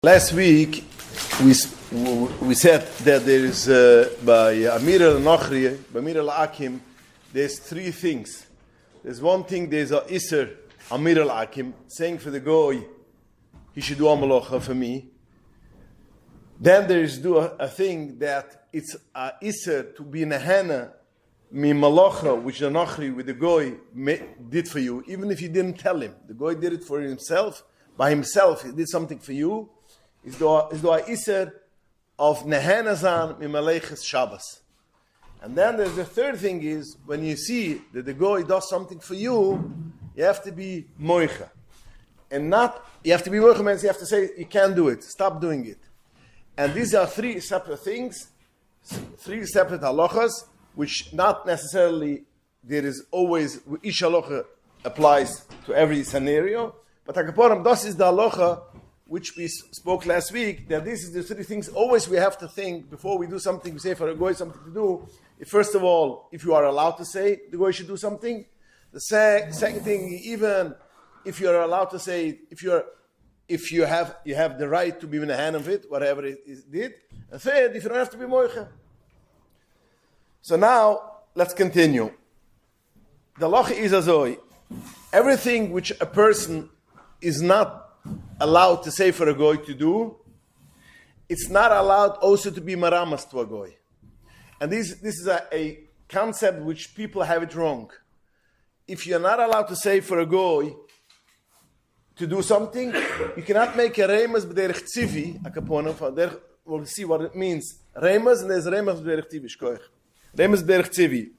Last week we said that there is by Aמירה לנכרי, by Aמירה l'Akim, there's three things. There's one thing, there's a Isser Aמירה l'Akim, saying for the goy, he should do a malacha for me. Then there is a thing that it's a Isser to be nehana mi malacha, which the Lנכרי with the goy did for you, even if you didn't tell him. The goy did it for himself, by himself, he did something for you. Is do a iser of nehenazan mimaleches Shabbos. And then there's the third thing is, when you see that the goy does something for you, you have to be moicha. And not, you have to be moicha means you have to say, you can't do it, stop doing it. And these are three separate things, three separate halachas, which not necessarily there is always, each halacha applies to every scenario, but akaporam, this is the halacha which we spoke last week, that this is the three things always we have to think before we do something, we say for a goy something to do. First of all, if you are allowed to say the goy should do something. The second thing, even if you are allowed to say, if you have the right to be in the hand of it, whatever it did. And third, if you don't have to be moicha. So now, let's continue. The halacha is azoi. Everything which a person is not allowed to say for a goy to do, it's not allowed also to be maramas to a goy. And this is a concept which people have it wrong. If you're not allowed to say for a goy to do something, you cannot make a remas b'derech tzivi, a kaponim, we'll see what it means. Remas, and there's remas b'derech tzivi, shkoich. Remas b'derech tzivi.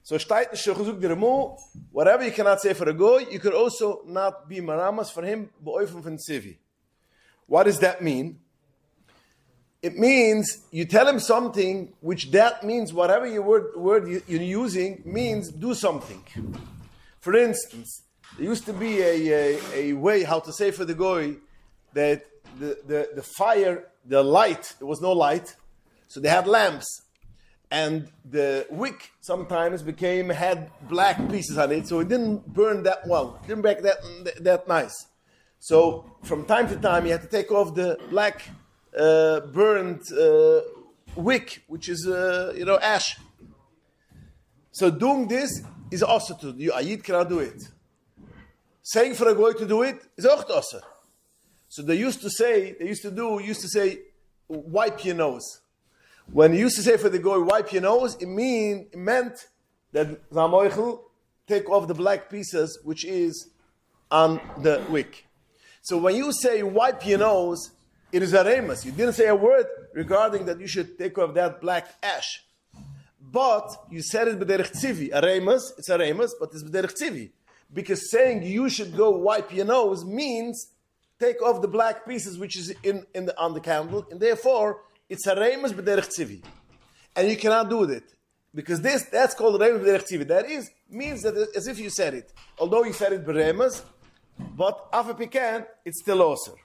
So whatever you cannot say for a goy, you could also not be maramas for him b'oifim from tzivi. What does that mean? It means you tell him something which that means whatever word you're using means do something. For instance, there used to be a way how to say for the goy that the fire, the light, there was no light, so they had lamps. And the wick sometimes had black pieces on it, so it didn't burn that well. It didn't break that nice. So from time to time, you had to take off the black burned wick, which is ash. So doing this is also to do. Ayid cannot do it. Saying for a goy to do it is also also. So they used to say, wipe your nose. When you used to say for the goy, wipe your nose, it meant that Zamoichel take off the black pieces, which is on the wick. So when you say wipe your nose, it is a remas. You didn't say a word regarding that you should take off that black ash. But you said it b'derech tzivi. A remas, it's a remas, but it's b'derech tzivi. Because saying you should go wipe your nose means take off the black pieces, which is on the candle, and therefore it's a remas b'derech tzivi, and you cannot do it because that's called remas b'derech tzivi. That means that as if you said it, although you said it b'remas, but afapikan it's still osir.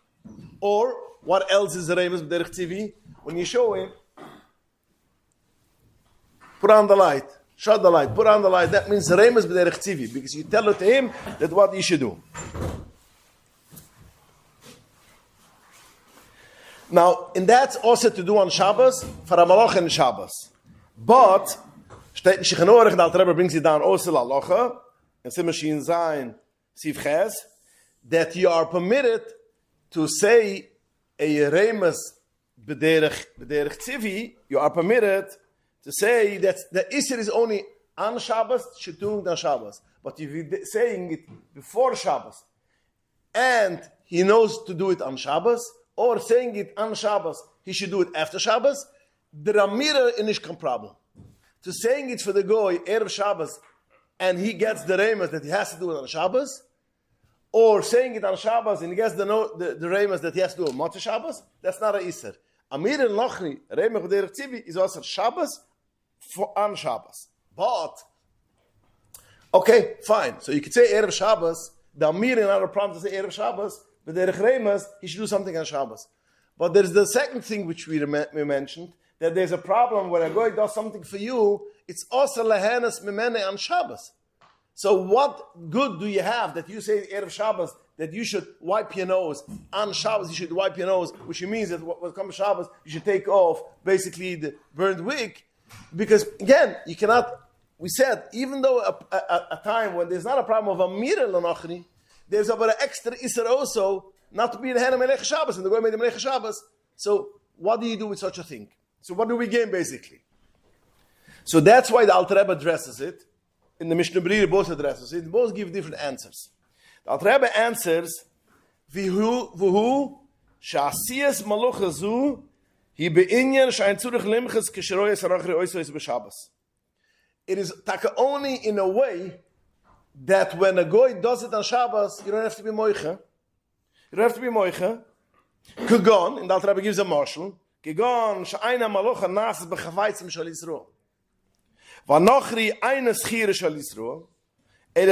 Or what else is remas b'derech tzivi? When you show him, put on the light, shut the light, put on the light. That means remas b'derech tzivi because you tell it to him that what he should do. Now, and that's also to do on Shabbos, for a malach in Shabbos. But, steht in Shechenorich, the Alter Rebbe brings it down also l'alocha, and Simon Shin Zayin, Sif Ches, that you are permitted to say a remes b'derech tzivi, you are permitted to say that the Isser is only on Shabbos, shetung on Shabbos. But if you're saying it before Shabbos, and he knows to do it on Shabbos, or saying it on Shabbos, he should do it after Shabbos, the Aמירה is no problem. To saying it for the goy, Erev Shabbos, and he gets the remas that he has to do it on Shabbos, or saying it on Shabbos and he gets the remas that he has to do it on Motzei Shabbos, that's not a Isser. Aמירה lNechry, remas b'derech tzivi, is also Shabbos on Shabbos. But, okay, fine. So you could say Erev Shabbos, the Aמיra is not a problem to say Erev Shabbos, but derech remas, he should do something on Shabbos. But there's the second thing which we mentioned, that there's a problem when a goy does something for you, it's also lehenas mimene on Shabbos. So what good do you have that you say Erev Shabbos that you should wipe your nose on Shabbos. You should wipe your nose, which means that when it comes to Shabbos, you should take off basically the burned wig, because again, you cannot. We said even though a time when there's not a problem of Amirah Lenochri, there's about an extra Isser also not to be in the hand of Melech Shabbos and the Goy made the Melech Shabbos. So what do you do with such a thing? So what do we gain basically? So that's why the Alter Rebbe addresses it. In the Mishnah Berurah both addresses it. Both give different answers. The Alter Rebbe answers, V'hu sha'asiyas malucha zu hi be'inyan sha'in tzurich limches kisheroyes harachri oisois b'Shabbos. It is only in a way that when a goy does it on Shabbos, you don't have to be moicha. You don't have to be moicha. Kegon, and the Alter Rebbe gives a marshal, Kegon sha'ayna malucha nas b'chavaitzim shal Yisroel. V'anochri ayna schire shal Yisroel. And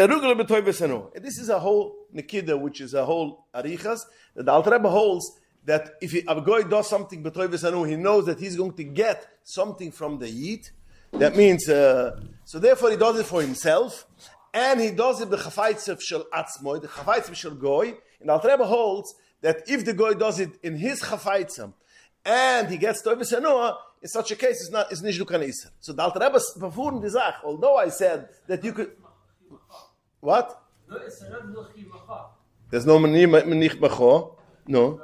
this is a whole Nikida, which is a whole Arichas, that the Alter Rebbe holds that if a goy does something b'toy v'sanu, he knows that he's going to get something from the Yid. That means, so therefore he does it for himself, and he does it b'chafaitzev shel atzmoy, the chafaitzev shel goy. And the Alter Rebbe holds that if the goy does it in his chafaitzem, and he gets toy v'sanu, in such a case, it's nicht du kan iser. So the Alter Rebbe befuhren die Sache, although I said that you could. What? There's no nicht macho. No.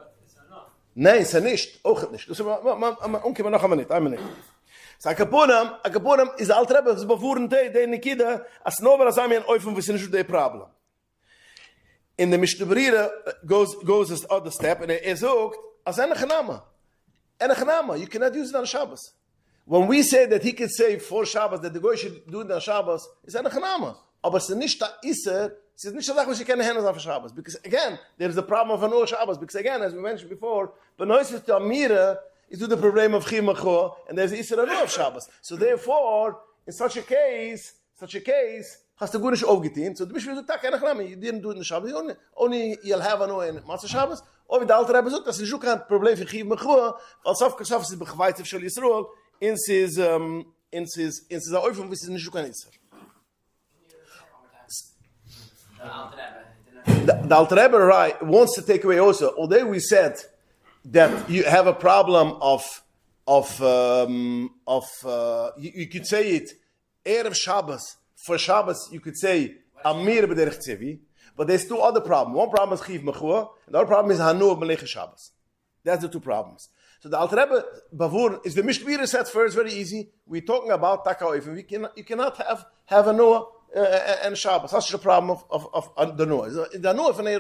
Nein, es ist nicht. Auch nicht. Umkommen noch einmal nicht. So a kapunam is Alter Rebbe befuhren de Nikida as nover as ein Eufen wissen nicht the problem. In the Mishnah Berurah goes this other step, and it is sagt as eine Genama. You cannot use it on Shabbos. When we say that he can say for Shabbos that the goy should do it on Shabbos, it's eine Genama. Aber es ist nicht da Isser, es ist nicht so, was you can handle on Shabbos. Because again, there is the problem of Anur Shabbos. Because again, as we mentioned before, Benoises to Amira is to the problem of Chimacho, and there's Isser Anur of Shabbos. So therefore, in such a case, has the Gunish Ovgetin. So the Bishop is a you didn't do it in the Shabbos, only you'll have Anur in Matzah Shabbos. Or with the Alter Rebbe Zut, das ist kein Problem für Chimacho, weil Sof Kasaf ist Bechweitzev Shel Yisroel, in his Eufem, which is nicht kein Isser. The Alter Rebbe right wants to take away also. Although we said that you have a problem you could say it Erev Shabbos for Shabbos you could say Amir b'derech Tzivi, but there's two other problems. One problem is Chiv Mechua, and the other problem is Hanu b'Melech Shabbos. That's the two problems. So the Alter Rebbe Bavur is the Mishnah Berurah said first very easy. We're talking about Taka Oifim. You cannot have a Noah. And Shabbos. That's the problem of the Noah. The Noah from the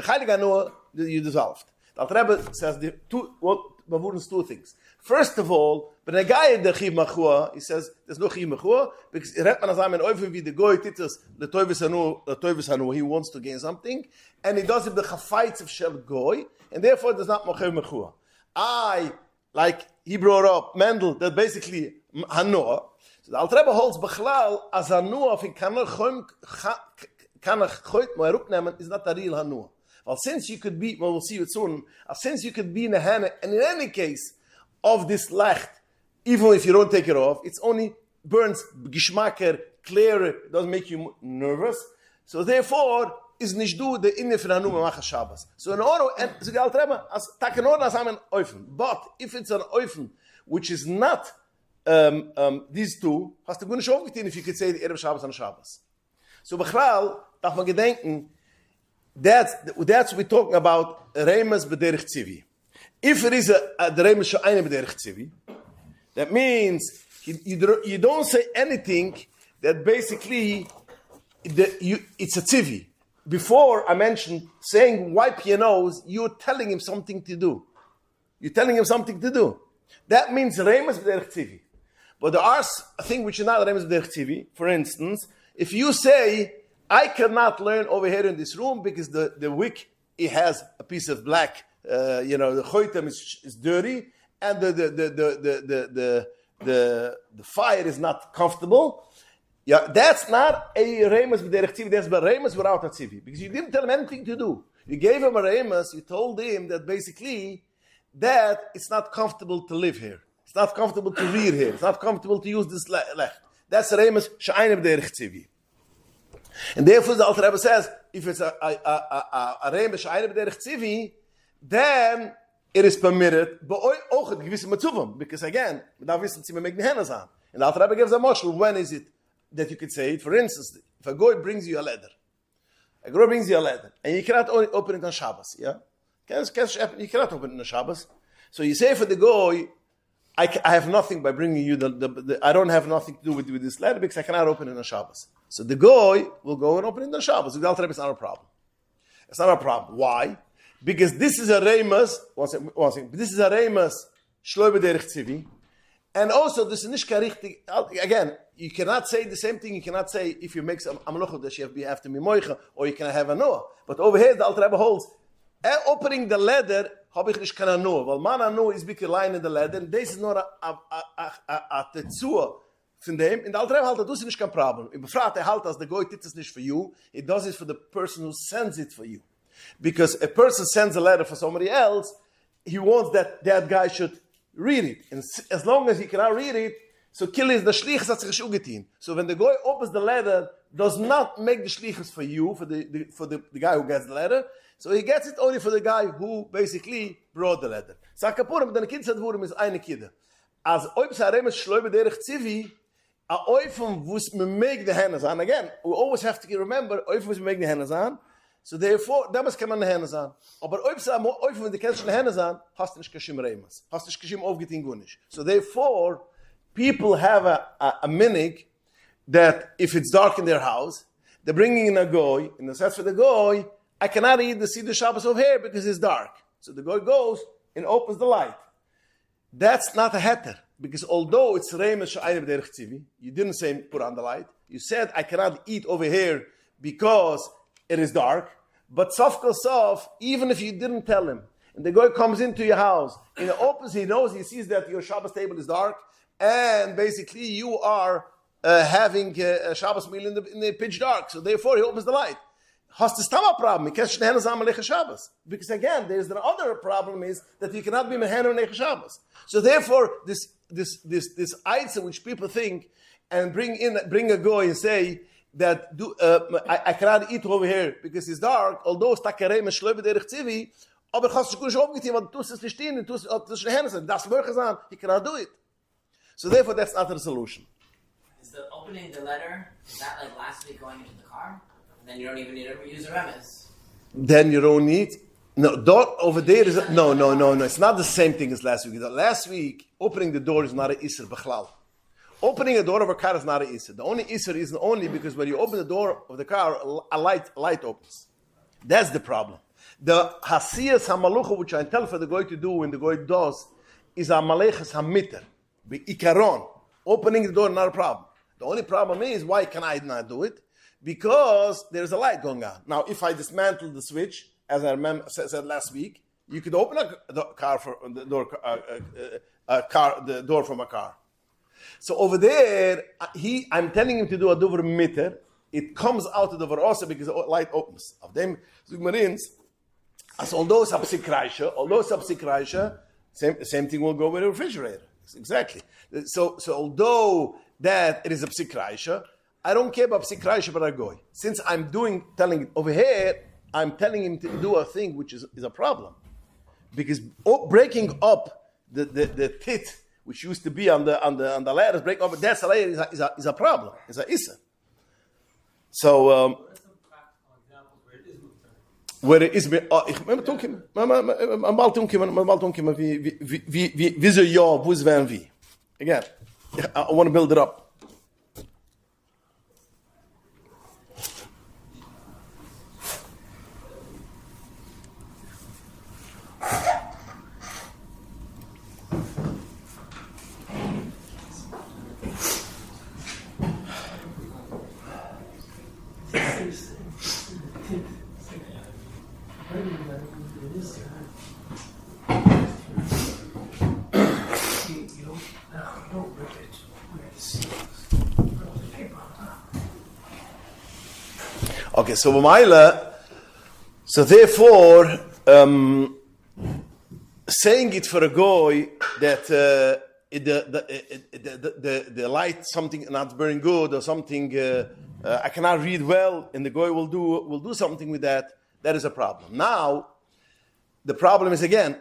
Heilige Noah you dissolved. The Alter Rebbe says two things. First of all, when a guy in the Chiv Machua, he says there's no Chiv Machua because the goy titus the toivis hanu. He wants to gain something, and he does it the chafaitz of shel goy, and therefore there's not Chiv Machua. Like he brought up Mendel that basically Hanoah. So the Alter Rebbe holds Bechlal as Hanua of Kanach Choit Moeruk Nemen is not a real Hanua. Well, since you could be, we'll see it soon, since you could be in a hand, and in any case of this Lecht, even if you don't take it off, it's only burns Gishmaker, clearer, it doesn't make you nervous. So therefore, is nicht du the Inne for Hanua Macha Shabbos. So in order, and so the Alter Rebbe, as Takenor as I'm an Eufen. But if it's an Eufen, which is not these two, hast du gut nicht aufgetan, if you could say the Erev Shabbos and Shabbos. So Bechlal, darf man gedenken, that's we're talking about Remes b'derech Tzivi. If it is the Remes she'ayne b'derech Tzivi, that means you don't say anything that basically it's a Tzivi. Before I mentioned saying wipe your nose, you're telling him something to do. That means Remes b'derech Tzivi. But there are a thing which is not Remes b'derech Tzivi. For instance, if you say, I cannot learn over here in this room because the wick, it has a piece of black, the choitem is dirty, and the fire is not comfortable. Yeah, that's not a Remes b'derech Tzivi, that's a Remes without a Tzivi. Because you didn't tell him anything to do. You gave him a Remes, you told him that basically, that it's not comfortable to live here. It's not comfortable to read here. It's not comfortable to use this lech. That's Remes she'ayne b'derech Tzivi. And therefore the Alter Rebbe says, if it's a reim b'shayne b'derech tzivi, then it is permitted, but auch at gewisse Matzuvim, because again, da wissen sie, wir mögen die Hände sein. And the Alter Rebbe gives a mashal, when is it that you could say it? For instance, if a goy brings you a leather, and you cannot only open it on Shabbos, yeah? You cannot open it on Shabbos. So you say for the goy, I have nothing by bringing you I don't have nothing to do with this letter because I cannot open it on Shabbos. So the goy will go and open it on Shabbos. The Alter Rebbe is not a problem. It's not a problem. Why? Because this is a remus. One second. This is a remus shloy b'derech tzivi, and also this is nicht richtig. Again, you cannot say the same thing. You cannot say if you make some amlocha that you have to be moicha, or you can have a noah. But over here, the Alter Rebbe holds opening the leather. Habe ich nicht keine noah. Weil man noah is big line in the leather. And this is not a tetzua von dem. In the Alter Rebbe halt das ist nicht kein problem. Ich befragt halt, dass der goy tut es nicht for you. It does it for the person who sends it for you. Because a person sends a letter for somebody else, he wants that guy should read it. And as long as he cannot read it, so kill is the shlichus hat sich ugetin. So when the guy opens the letter, does not make the shlichus for you, for the guy who gets the letter. So he gets it only for the guy who basically brought the letter. Sakapurim, the kid said vurim is eine kide. As oibs haremes shloi b'derech tzivi, a oifum vus me make the hands on. Again, we always have to remember, oifum vus me make the hands on. So therefore, damals kann man die Hände sein. Aber wenn du kennst die Hände sein, hast du nicht kashim reimas. Hast du nicht kashim aufgetein gunish. So therefore, people have a minig that if it's dark in their house, they're bringing in a goy, and it says for the goy, I cannot eat the Seder Shabbos over here because it's dark. So the goy goes and opens the light. That's not a heter. Because although it's reimas sha'ayne b'derech tzivi, you didn't say put on the light. You said I cannot eat over here because it is dark. But sof kol sof, even if you didn't tell him, and the guy comes into your house, and he opens, he sees that your Shabbos table is dark, and basically you are having a Shabbos meal in the pitch dark. So therefore he opens the light. Hast du a problem? Because again, there's the other problem is that you cannot be mehaner nech Shabbos. So therefore, this item which people think and bring a goy and say that I cannot eat over here because it's dark, although it's takarei meshloi b'derech tzivi, aber chas shkush aufgetein, weil du tust es nicht stehen, du tust es nicht hin, das möchte sein, he cannot do it. So therefore, that's not the solution. Is the opening the letter, is that like last week going into the car? And then you don't even need to use a remes? Then you don't need, over there is, no, it's not the same thing as last week. Last week, opening the door is not an iser b'chlal. Opening a door of a car is not an iser. The only iser is only because when you open the door of the car, a light opens. That's the problem. The hasiyas hamalucha, which I tell for the goy to do when the goy does, is a malechas hamitter, be ikaron. Opening the door, not a problem. The only problem is, why can I not do it? Because there's a light going on. Now, if I dismantle the switch, as I said last week, you could open the door from a car. So over there, I'm telling him to do a dover mitter. It comes out of the verosa because the light opens. Of them, Zugmarins, as although it's a psikreisha, same thing will go with a refrigerator. Exactly. So although that it is a psikreisha, I don't care about psikreisha, but I go. Since I'm telling over here, I'm telling him to do a thing which is a problem. Because breaking up the tit, which used to be on the ladders, break up. That's a layer is a problem. It's a issa. So what are some practical examples where it is mutar? where it is. Ich mal tunkim, wieso ja, wo es werden wie. Again, I want to build it up. Okay, so therefore, saying it for a goy that the light something not very good or something I cannot read well, and the goy will do something with that. That is a problem. Now, the problem is again.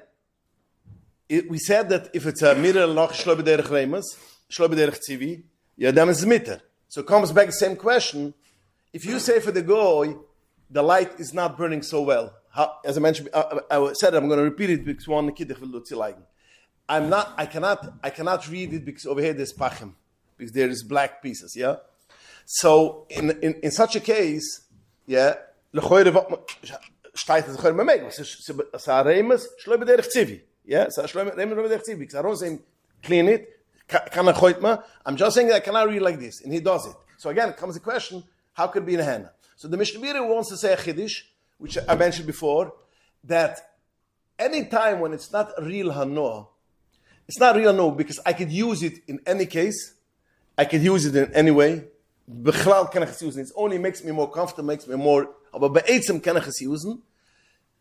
We said that if it's a mirror noch shlo b'derech remes, shlo b'derech tzivi, then it's mitter. So it comes back the same question. If you say for the goy, the light is not burning so well. As I mentioned, I said I'm going to repeat it because one kiddush will do tzilaigen. I cannot read it because over here there's pachim, because there is black pieces. Yeah. So in such a case, yeah, lechoyre steigt es lechoyre memeg. Sa remes shlo b'derech tzivi. Yeah. So shlo b'derech tzivi because I don't say clean it. I'm just saying that I cannot read like this, and he does it. So again, comes the question: how could it be in a henna? So the Mishnah wants to say a chiddush, which I mentioned before, that any time when it's not real hanoah, it's not real hanoah because I could use it in any case, I could use it in any way. Bechlal can I use it. It only makes me more comfortable, makes me more. But be'etzem can I use it.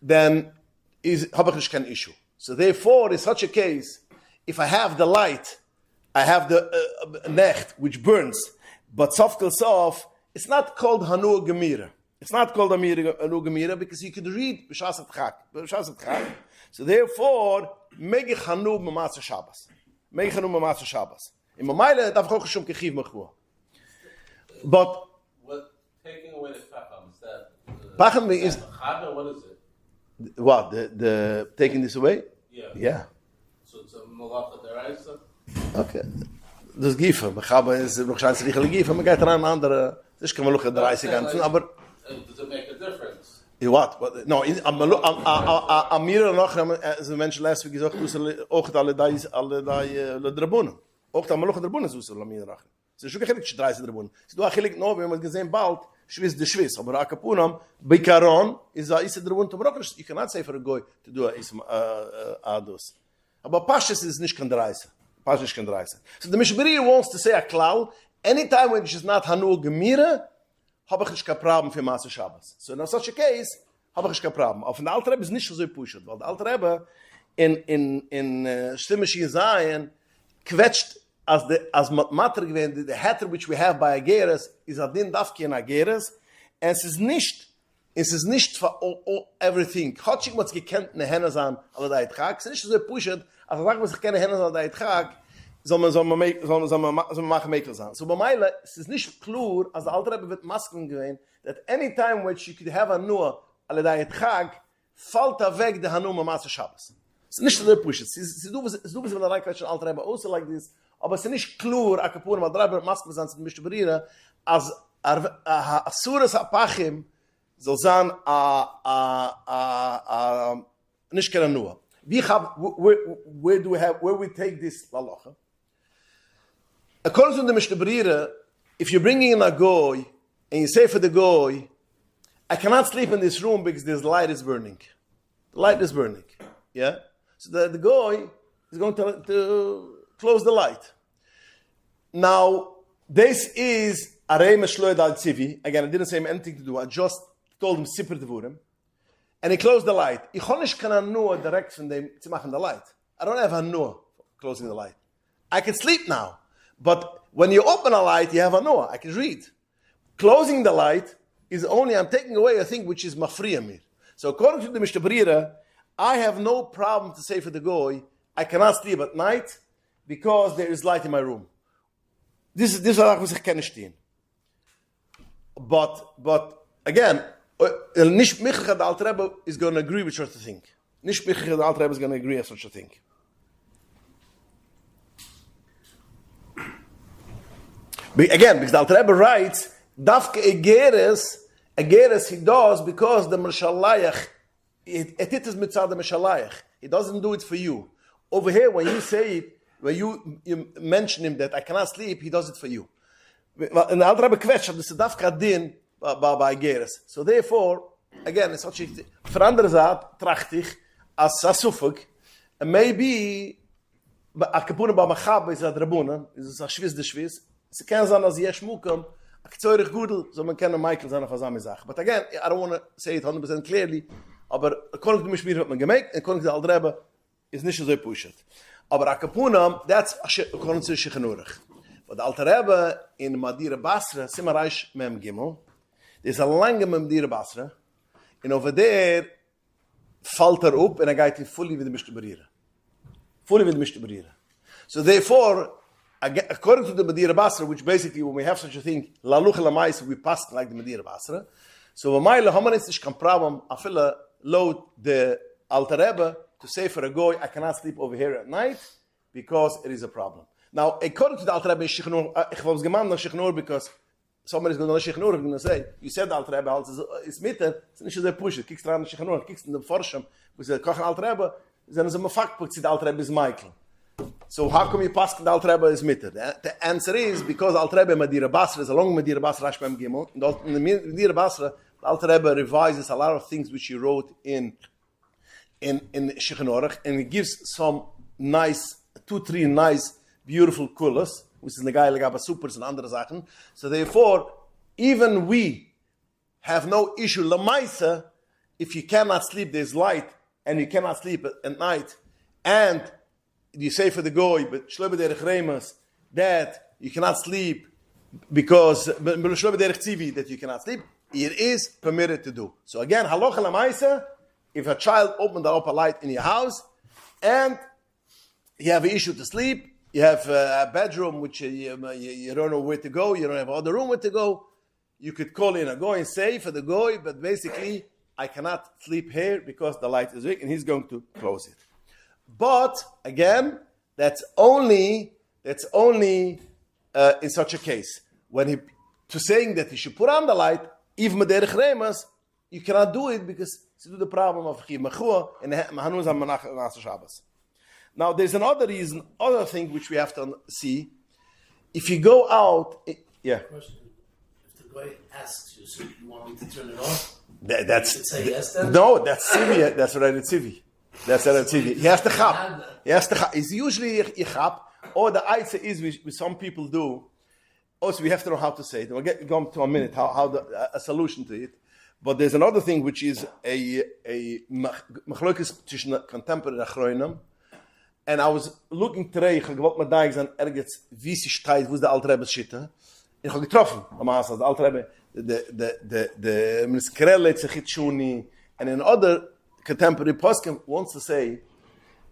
Then is habachish can issue. So therefore, in such a case, if I have the light, I have the necht which burns, but softel sof. It's not called Hanu Gemira. It's not called Hanu Gemira because you could read B'shas Chag. So therefore, Megich Hanu B'matzah Shabbos. Megich Hanu B'matzah Shabbos. In Mamayla, Dav Choch Shum Kechiv Mechua. But what taking away the pacham is that? Pacham is what is it? What the taking this away? Yeah. So it's a malacha deraisa. Okay. Das Gifa. Mechaba is noch scheinst richtige Gifa. Man geht an andere. Das kann man noch 30 ganzen, aber does it make a difference? What? No, Amira noch, as I mentioned last week, is auch alle die Drabunen. Auch da Maloch Drabunen ist Amira noch. Es ist schon gechillig 30 Drabunen. Es du achillig noch, wenn man gesehen bald, Schwiss de Schwiss, aber Akapunam, Bikaron, is a Drabun to broken. You cannot say for a goy to do a Adus. Aber Pashas is nicht kan Dreise. Pashas kan Dreise. So the Mishbiri wants to say a klal, anytime when it's not Hanu Gemira, habe ich kein Problem für Maße Shabbos. So in such a case, habe ich kein Problem. Auf den Alter Rebbe ist nicht so pushet, weil der Alter Rebbe in Stimme Shizayin quetscht as matter gewinnt, the hatter which we have by Ageres is adin dafki in Ageres, and es ist nicht for all everything. Chotschik muss gekannt in der Henne sein, alle da Yitzchak. Es ist nicht so pushet, als sagt man sich keine Henne sein, da Yitzchak, soll man machen Mekel sein. So bei Meile, es ist nicht klar, als der Alter Rebbe wird Masken gewinnt, that any time which you could have a nur, alle da Yitzchak, fällt weg der Hanu Maße Shabbos. Es ist nicht so pushet. Sie du bist mit der Reikwetschen Alter Rebbe also like this, aber es ist nicht klar, a Kapur, mal drei Masken sein, zu mischte Berieren, als Asuras Apachim soll sein, nicht keine nur. Where we take this lalocha? According to the Mishnah Berurah, if you're bringing in a goy and you say for the goy, I cannot sleep in this room because this light is burning. The light is burning. Yeah? So the goy is going to close the light. Now, this is Arei Meshloed al Tzivi. Again, I didn't say him anything to do. I just told him Sipper Devurim. And he closed the light. Ich kann nicht nur direkt von dem zu machen the light. I don't have a nur closing the light. I can sleep now. But when you open a light, you have a nur. I can read. Closing the light is only, I'm taking away a thing which is mafriya mir. So according to the Mishnah Berurah, I have no problem to say for the goy, I cannot sleep at night because there is light in my room. This is what I can stehen. But again, Nish Michach the Alter Rebbe is going to agree with such a thing. Nish Michach the Alter Rebbe is going to agree with such a thing. But again, because the Alter Rebbe writes, Dafke Egeres he does because the Meshalayach, it is mitzad the Meshalayach. He doesn't do it for you. Over here, when you say it, when you mention him that I cannot sleep, he does it for you. And the Alter Rebbe kwetscht, this is Dafke Din by Geres. So therefore, again, it's such a for andere Zaat, tracht ich, as Suffolk, and maybe a Kapuna ba Machab is a Drabuna, is a Schwiz de Schwiz, it's a Kenzan as Yesh Mukam, a Kzoirich Gudel, so man kann Michael sein auf a Samizach. But again, I don't want to say it 100% clearly, aber according to Mishmir hat man gemägt, and according to the Alter Rebbe, is nicht so pushet. Aber a Kapuna, that's according to Shechanurich. But the Alter Rebbe in Madira Basra, Simaraish Mem Gimel, there's a lange Madira Basra, and over there, falt up, and I got fully with the Mishtabirira. Fully with the Mishtabirira. So therefore, according to the Madira Basra, which basically when we have such a thing, La Lucha La Mais, we pass like the Madira Basra. So V'mayla Homanis is can problem, Afila load the Alter Rebbe to say for a goy, I cannot sleep over here at night because it is a problem. Now, according to the Alter Rebbe, I was gemeint nach Shichnur because somebody is going to Shichnur, going to say, you said the Alter Rebbe is mitter, it's not so push it. Kiekst ran Shichnur, kiekst in the Forschung, we say kochen Alter Rebbe, then is a mafak the Alter Rebbe is Michael. So how come you pass the Alter Rebbe is mitter? The answer is because Alter Rebbe Madira Basra is along Madira Basra Rashbam Gimel. In the Madira Basra, the Alter Rebbe revises a lot of things which he wrote in Shichnur, and he gives some nice 2-3 nice beautiful kulas, which is the guy like supers and andere Sachen. So therefore, even we have no issue lamaisa if you cannot sleep. There's light and you cannot sleep at night, and you say for the goy, but shlobe derech remas that you cannot sleep because shlobe derech tzivi that you cannot sleep. It is permitted to do. So again, halacha lamaisa, if a child opened up a light in your house and you have an issue to sleep. You have a bedroom which you don't know where to go. You don't have other room where to go. You could call in a goy and say for the goy, but basically, I cannot sleep here because the light is weak, and he's going to close it. But again, that's only in such a case when to saying that he should put on the light, even derech remas, you cannot do it because it's the problem of chiv mechua and hanuz hamanach Shabbos. Now, there's another reason, other thing which we have to see. If you go out, yeah. Question. If the guy asks you, so you want me to turn it off? That's say yes then? No, that's civi. That's right, it's civi. That's right, it's civi. He has to chap. He has to chap. It's usually a chap, or the aitza is which some people do. Also, we have to know how to say it. We'll go to a minute how a solution to it. But there's another thing which is a machlokes contemporary achronim. And I was looking today, ich gewollt mir da gesehen, wie sie steht, wo ist der Alter Rebbe Schitte. Ich habe getroffen, am Asas, der Alter Rebbe, the Miniskrelle Tzechitschuni, and an other contemporary poskim wants to say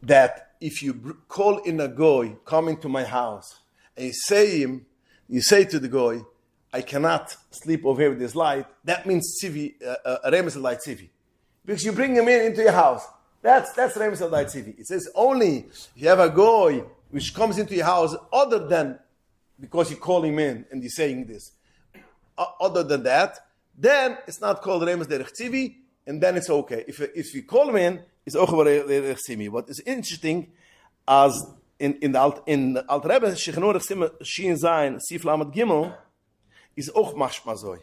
that if you call in a goy coming to my house, and you say to the goy, I cannot sleep over here with this light, that means tzivi, a remes light tzivi. Because you bring him into your house. That's Remes al Dai Tzivi. It says only if you have a goy which comes into your house other than because you call him in and he's saying this. Other than that, then it's not called Remes derech Tzivi, and then it's okay. If you call him in, it's Ochav derech Tzivi. What is interesting, as in the Alter Rebbe Shichnur Shin Zayin Sif Lamed Gimel is auch mashmazoi.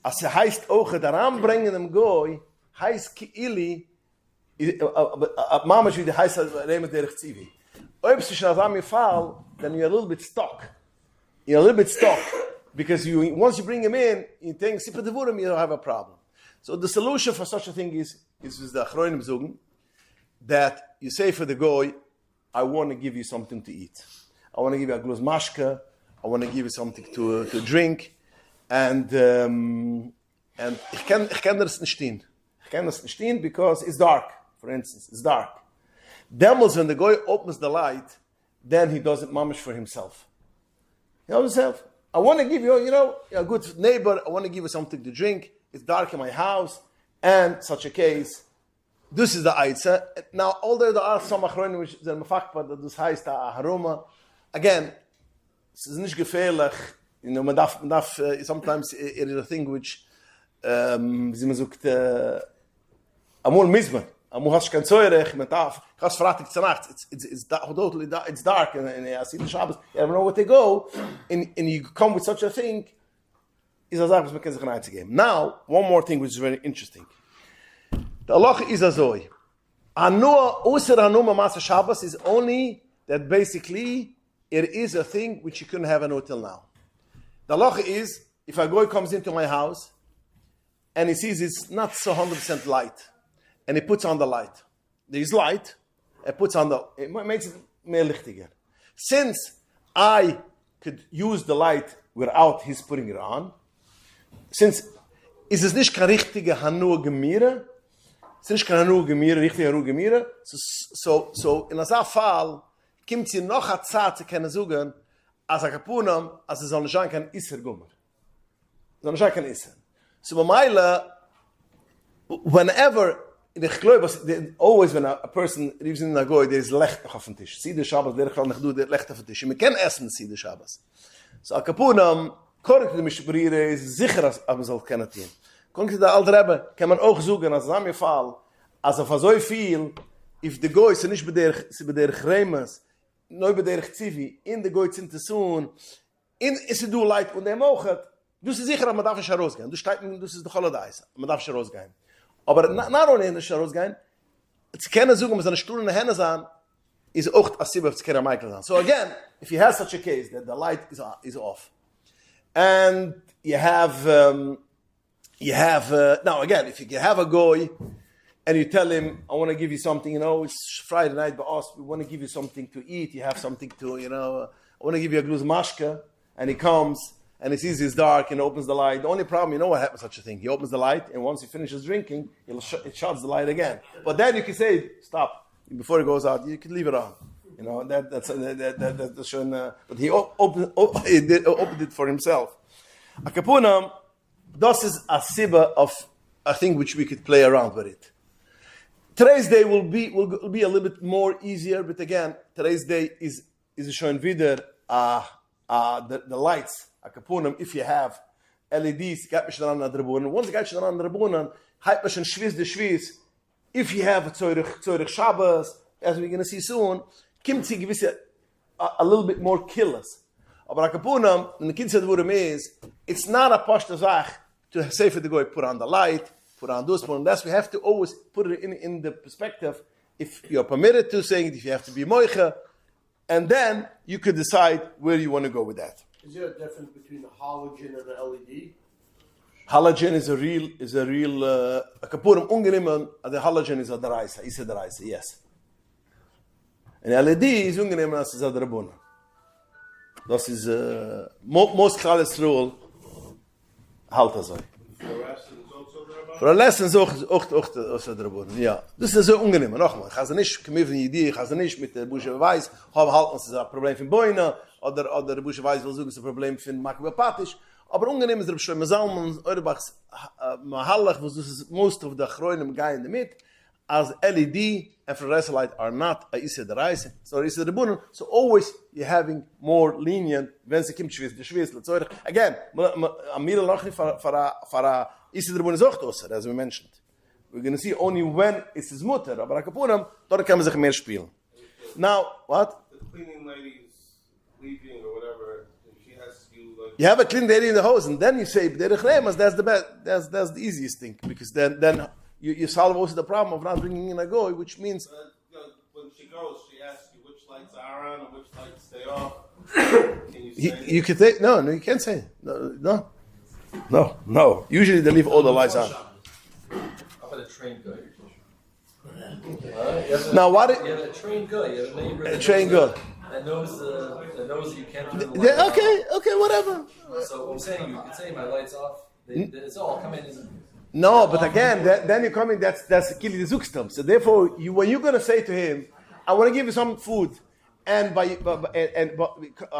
As heißt auch der anbringen dem goy heißt kiili mamash wie der heißt Remes derech Tzivi. Ob es schon am Fall, then you're a little bit stuck. You're a little bit stuck because once you bring him in, you think Sipra Devurim, you don't have a problem. So the solution for such a thing is the Achronim Zugen, that you say for the goy, I want to give you something to eat. I want to give you a gluz mashka. I want to give you something to drink. And ich kann das nicht stehen. Ich kann das nicht stehen because it's dark. For instance, it's dark. Demels, when the goy opens the light, then he does it mamish for himself. You know himself? I want to give you, you're a good neighbor. I want to give you something to drink. It's dark in my house. And such a case, this is the Aitza. Now, although there are some Achronim which are mefakpa, that this heißt a haruma. Again, es ist nicht gefährlich. Man darf, sometimes it is a thing which, wie man sagt, amul mizman. Amul hast kein Zeurech, man darf, kannst fratig zur Nacht, it's dark, and I see the Shabbos, you don't know where to go, and you come with such a thing, is a Sache, was man kann sich reinzugeben. Now, one more thing which is very interesting. The halacha is azoi. User anuma masa Shabbos is only that basically it is a thing which you couldn't have until now. The halacha is, if a goy comes into my house and he sees it's not so 100% light, and he puts on the light. There is light, it makes it more lichtiger. Since I could use the light without his putting it on. Since is es nicht kein richtige Hanu Gemire, es ist nicht kein Hanu Gemire, richtige Hanu Gemire, so in dieser Fall kommt sie noch eine Zeit zu können sagen, als Kapunam, als es soll nicht sein kein Isser Gummer. Es soll nicht sein kein Isser. So bei Meile, whenever, always when a person lives in a goy, there is Lecht noch auf dem Tisch. Siddur Shabbos, der kann nicht du, der Lecht auf dem Tisch. Wir können essen Siddur Shabbos. So a Kapunam, korrekt die Mishbrire, ist sicher, dass man soll kennen tun. Konkret der Alter Rebbe, kann man auch sagen, als es am Fall, als auf so viel, if the goy ist nicht bei der Chremes, neu bei der Chivi, in der goy sind zu tun, ist es du leid und er mocht, du ist sicher, dass man darf nicht rausgehen. Du ist doch alle da, man darf nicht rausgehen. Aber not only in der rausgehen, zu können sagen, dass eine Stuhl in der Hände sein, is auch a sibbe zu können Michael sein. So again, if you have such a case, that the light is off, and you have now again, if you have a goy and you tell him, I want to give you something, it's Friday night by us, we want to give you something to eat, you have something to, I want to give you a gluz mashka, and he comes and he sees it's dark and opens the light. The only problem, what happens such a thing? He opens the light, and once he finishes drinking, it shuts the light again. But then you can say, stop. Before it goes out, you can leave it on. That's showing. But he opened it for himself. A kapunam, this is a sibba of a thing which we could play around with it. Today's day will be a little bit more easier, but again, today's day is showing wieder the lights. A kapunam, if you have LEDs, got mich daran adrebunen. Once you got you daran adrebunen, hype mich and schwiz the schwiz. If you have a Tzorich Shabbos, as we're going to see soon, kimtzi gewisse a little bit more killers. Aber a kapunam, and the kid said what it is, it's not a pashta zach to say for the goy, put on the light, put on this, put on that. We have to always put it in the perspective, if you're permitted to saying it, if you have to be moicha, and then you could decide where you want to go with that. Is there a difference between the halogen and the LED? Halogen is a real a kapurim ungenehmen, the halogen is a deraisa, yes. And LED is ungenehmen as a drabuna. Das is most klales rule halt also. For a lesson is auch a drabuna. Ja, das ist so ungenehmen. Nochmal, ich habe nicht kemiv in Idee, ich habe nicht mit der Busche Weiß, haben halt uns ein Problem für Boina oder der Busche Weiß will suchen, ist ein Problem für Makbapatisch. Aber ungenehm ist der Beschleunige Salmon, Eurebachs Mahallach, wo das most of the Chroinem guy in the mid, as LED and fluorescent light are not a Issa the Reise, so Issa the Bunnen, so always you're having more lenient, when sie kommt Schwiz, the Schwiz, let's say, again, Amirah Lachni for Issa the Bunnen is auch tosser, as we mentioned. We're going to see only when it's his mutter, aber Akapunam, dort kann man sich mehr spielen. Now, what? The cleaning lady's leaving or whatever, and she has to like... You have a clean lady in the house, and then you say, that's the best, that's the easiest thing, because then you solve also the problem of not bringing in a goy, which means... when she goes, she asks you which lights are on and which lights stay off. Can you say you can say, no, you can't say. No. Usually they leave all the lights on. How about a trained guy? Now what? You have a trained guy. You have a neighbor. A trained guy. That knows that you can't turn the light Yeah, okay, whatever. So I'm saying you could say my lights off. It's all come in. No, but again, then you come in. That's kili the zukstam. So therefore, when you're going to say to him, I want to give you some food, and I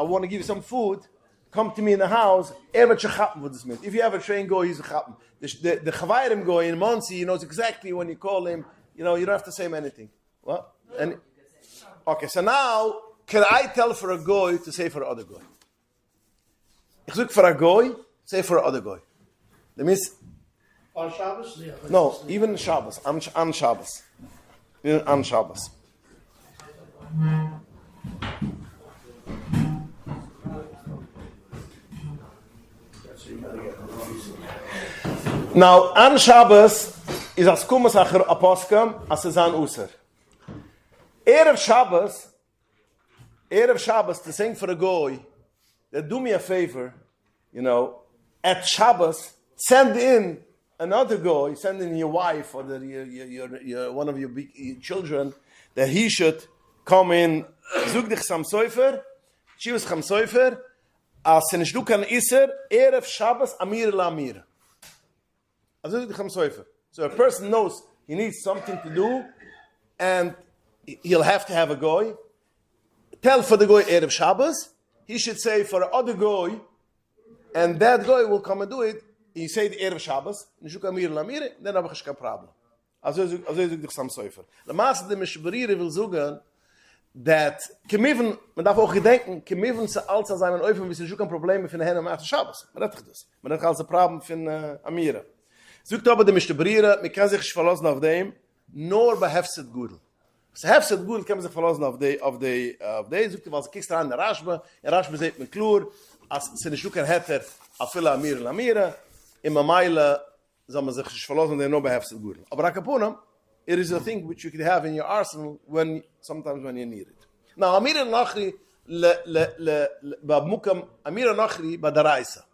want to give you some food. Come to me in the house. If you have a train go, he's a chappen. The chavayrim go in Monsi, he knows exactly when you call him. You don't have to say him anything. What? Okay, so now can I tell for a goy to say for other goy? Ich look for a goy, say for other goy. That means. On Shabbos? No, even Shabbos. On Shabbos. Even on Shabbos. Now, on Shabbos is as kumas acher aposkam as es an user. Erev Shabbos to sing for a goy, that do me a favor, at Shabbos, send in another guy, send in your wife or your one of your children, that he should come in, zug dich sam soifer, she was sam soifer, as se nicht du kan iser, Erev Shabbos, Amir la Amir. Also, so a person knows he needs something to do, and he'll have to have a goy. Tell for the goy Erev Shabbos, he should say for the other goy, and that goy will come and do it. He say the Erev Shabbos, Nishuk Amir la Amir, then habe ich kein problem. Also ist dich Sam Seufer. Der Maße, der Mishbarire will sagen, that kemiven, man darf auch gedenken, kemiven zu als an seinen Eufen, wie sie schon kein Problem für eine Henne am Echte Shabbos. Man hat das. Man hat als ein Problem für Amira. Sogt aber der Mishbarire, man kann sich verlassen auf dem, nur bei Hefset Gudel. Das Hefset Gudel kann man sich verlassen auf die, sogt weil sie kiekst daran in Rashba seht man klur, als sie nicht kein Heter, auf viele Amira und Amira, immer Meile, soll man sich verlassen, nur bei Hefset Gudel. Aber Akapunam, it is a thing which you could have in your arsenal sometimes when you need it. Now, Amira Lachri, Amira Lachri, Badaraisa.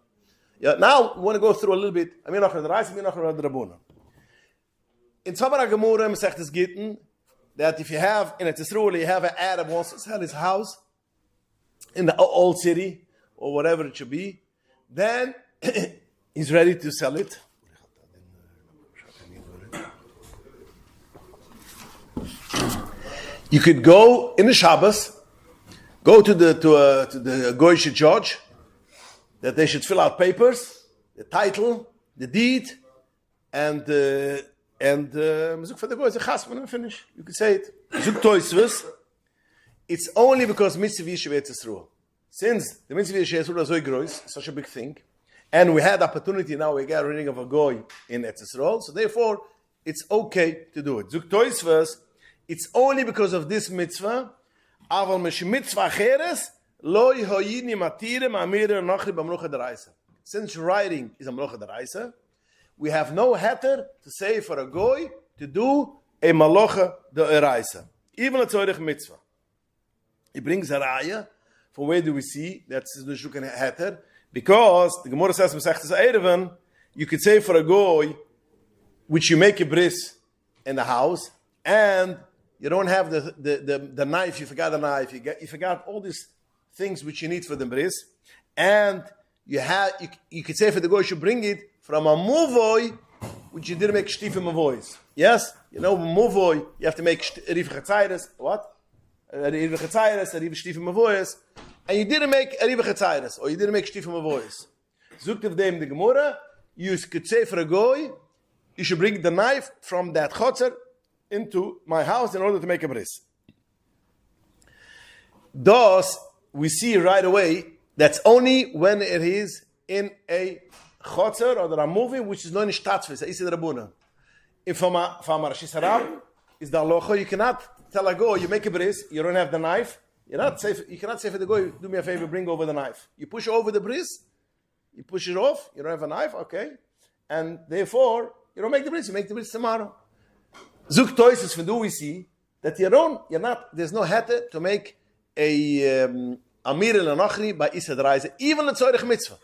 Yeah, now we want to go through a little bit. Amira Lachri, Badaraisa, Amira Lachri, Badarabuna. In Tzabara Gemurah, Mesech des Gitten, that if you have, in a Tisruli, you have an Arab who wants to sell his house in the old city, or whatever it should be, then he's ready to sell it. You could go in the Shabbos, go to the Goyish judge, that they should fill out papers, the title, the deed, and Zuk for the Goyish, the Chas, when I finish, you could say it. Zuk Toisvus, it's only because Mitzvah Yishuv Yitzisruel. Since the Mitzvah Yishuv Yitzisruel is so gross, such a big thing, and we had opportunity now, we got rid of a Goy in Yitzisruel, so therefore, it's okay to do it. Zuk Toisvus, it's only because of this mitzvah. Aval mesh mitzvah cheres lo yehoyini matire ma'amir nachri b'mlocha deraisa. Since writing is a mlocha deraisa, we have no heter to say for a goy to do a malocha deraisa, even a tzorich mitzvah. He brings a raya. From where do we see that's the shukan heter? Because the Gemara says Mesechtes Erevin, you could say for a goy, which you make a bris in the house, and you don't have the knife, you forgot the knife, you forgot all these things which you need for the bris, and you could say for the goy, you should bring it from a muvoy, which you didn't make shtifim avois. Yes? You know, muvoy, you have to make riv chatzayres, what? Riv chatzayres, riv shtifim avois, and you didn't make riv chatzayres, or you didn't make shtifim avois. Zukt of them the Gemara, you could say for a goy, you should bring the knife from that chotzer into my house in order to make a bris. Thus, we see right away that's only when it is in a chotzer or that I'm moving, which is not in shtatzvis, is the rabuna. If from a Rashis is the halacha, you cannot tell a go, you make a bris, you don't have the knife, you cannot say for the go, do me a favor, bring over the knife. You push over the bris, you push it off, you don't have a knife, okay, and therefore, you don't make the bris, you make the bris tomorrow. Zuk Toises from do we see that there's no heter to make a Amir Lenochri by Isa Reise, even the Tzorich Mitzvah.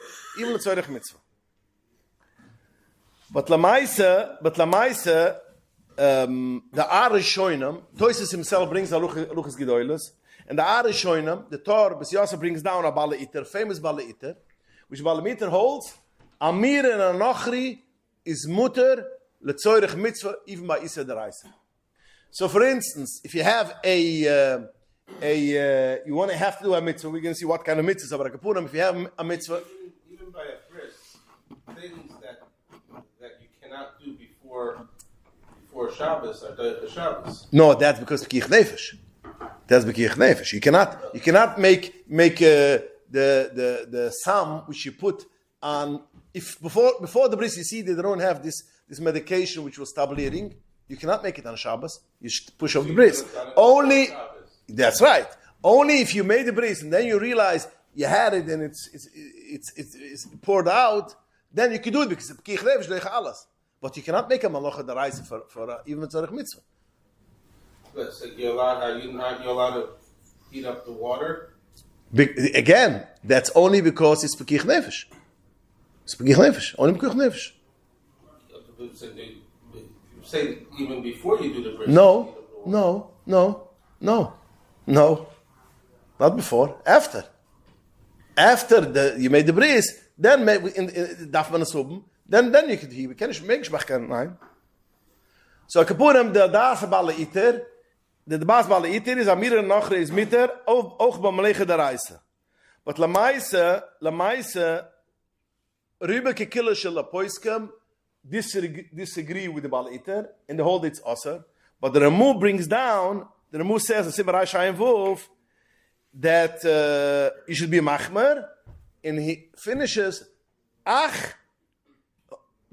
But Lamaisa, the Arishoinam, Toises himself brings a Luchas Gedoilus, and the Arishoinam, the Tor, B'siyasa brings down a Bala Iter, famous Bala Iter, which Bala Iter holds, Amir Lenochri is mutter, L'tzoirich mitzvah, even by Isa Deraisa. So, for instance, if you have you want to have to do a mitzvah, we're going to see what kind of mitzvahs are Kapurim. If you have a mitzvah, even by a bris, things that you cannot do before Shabbos are the Shabbos. No, that's because Pekich Nefesh. You cannot make the sum which you put on. If before the bris, you see they don't have this medication which will stop bleeding, you cannot make it on Shabbos. You should push off the bris. Only, that's right. Only if you made the bris and then you realize you had it and it's poured out, then you can do it because it's Pekich Nefesh leicha alas. But you cannot make a malocha deraisa for even a tzorich mitzvah. So are you allowed to heat up the water? Again, that's only because it's Pekich Nefesh. It's Pekich Nefesh. Only Pekich Nefesh. You say even before you do the bris. No. Not before. After. After you made the bris, then darf man es oben, then you could hear. Can ich mach kein nein. So kapunem der das balle iter, der bas balle iter is Amira Lנכרי is mitter auch beim lege der reise. But la meise rüber killer shel poiskem disagree with the balle iter and the hold it's also. But the Ramu brings down, the Ramu says in Simra Shayin Wolf that you should be a machmer, and he finishes ach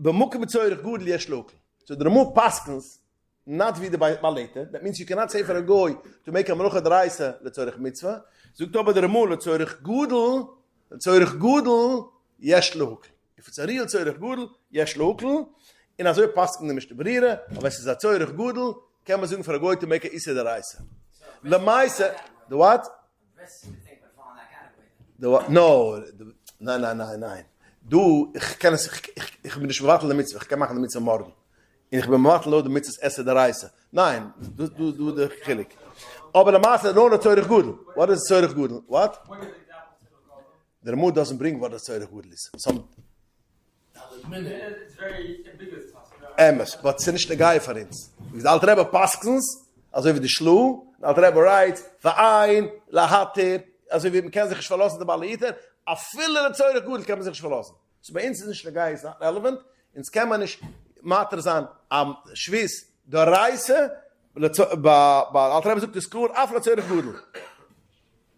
b'mukim b'tzoyrich gudel yesh lokal. So the Ramu paskens not wieder by later. That means you cannot say for a goy to make a melucha d'raisa l'tzoyrich mitzvah. So the Ramu l'tzoyrich gudel yesh lokal. If it's a real tzorich gudel yesh lokal, in azoy pasken the Mishnah Berira, aber es is a tzorich gudel, can man sagen for a goy to make a issa d'raisa. The Maisa, the what? The what? No, nein. Du, ich bin nicht bewartet der Mitzvah, ich kann machen der Mitzvah morgen. Ich bin bewartet der Mitzvah esse der Reise. Nein, du der Chilik. Aber der Maße, no, der Tzorich Gudel. What is Tzorich Gudel? What? The Ramud doesn't bring what the Tzorich Gudel is. It's very ambiguous. But it's nicht der Guy für uns. Because Alter Rebbe Paskens, also wie die Schlu, Alter Rebbe writes, Verein, Lahatir, also wie man kann sich verlassen, der Baliter, a viele der Tzorich Gudel kann man sich verlassen. So bei uns ist nicht der Guy, ist not relevant. Ins kann man nicht Mater sein, am Schwiss, der Reise, bei Alter Rebbe sucht das Kur, auf der Tzorich Gudel.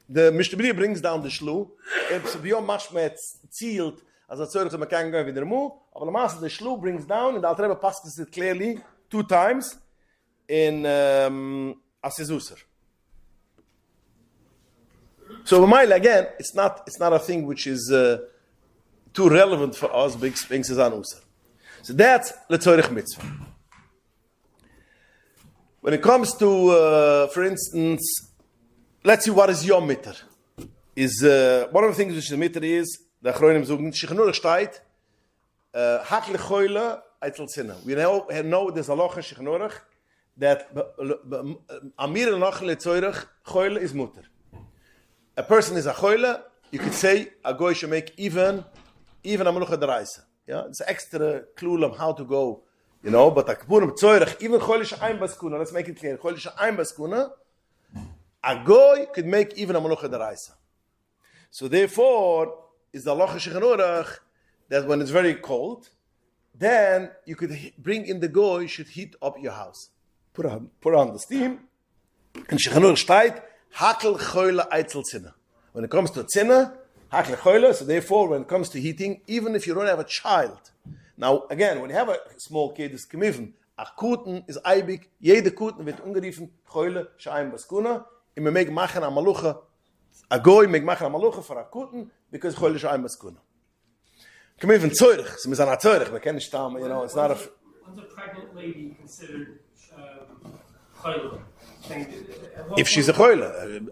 The Mishnah Berira brings down the Schlu, it's beyond much more zielt, as a tzorich, so man can go with the Ramu, aber the Master, the Schlu brings down, and the Alter Rebbe passes it clearly 2 times in Asizuser. So again, it's not a thing which is too relevant for us, being Sezan User. So that's the tzorich mitzvah. When it comes to, for instance, let's see what is Yom Mitter. Is one of the things which the Mitter is, the Achronim sagen, Shichnur steht, Hakle Choyle Eitel Zinna. We know there's a loch in Shichnur that Amira Lנכרי Tzorich Choyle is Mutter. A person is a Choyle, you could say a goy should make even a Melucha d'Raisa. Yeah, it's extra clue on how to go, but a Kapunim Tzorich, even Choyle Sha'ayim Baskuna, let's make it clear, Choyle Sha'ayim Baskuna, a goy could make even a Melucha d'Raisa. So therefore, is the halacha shechanurach that when it's very cold, then you could bring in the goy, should heat up your house. Put on the steam, and shechanurach steht, hakel choyle eitzel zinna. When it comes to zinna, hakel choyle, so therefore when it comes to heating, even if you don't have a child. Now again, when you have a small kid, it's kemiven, a kuten is aibig, jede kuten wird ungeriefen, choyle, sha'ayim baskuna, and we make machen a malucha, a goy make machen a malucha for a kuten, because choyle sha'ayim baskuna. Kemiven tzorich, so misana tzorich, we can't stam, it's not a... When's a pregnant lady considered choyle? If she's a choyle,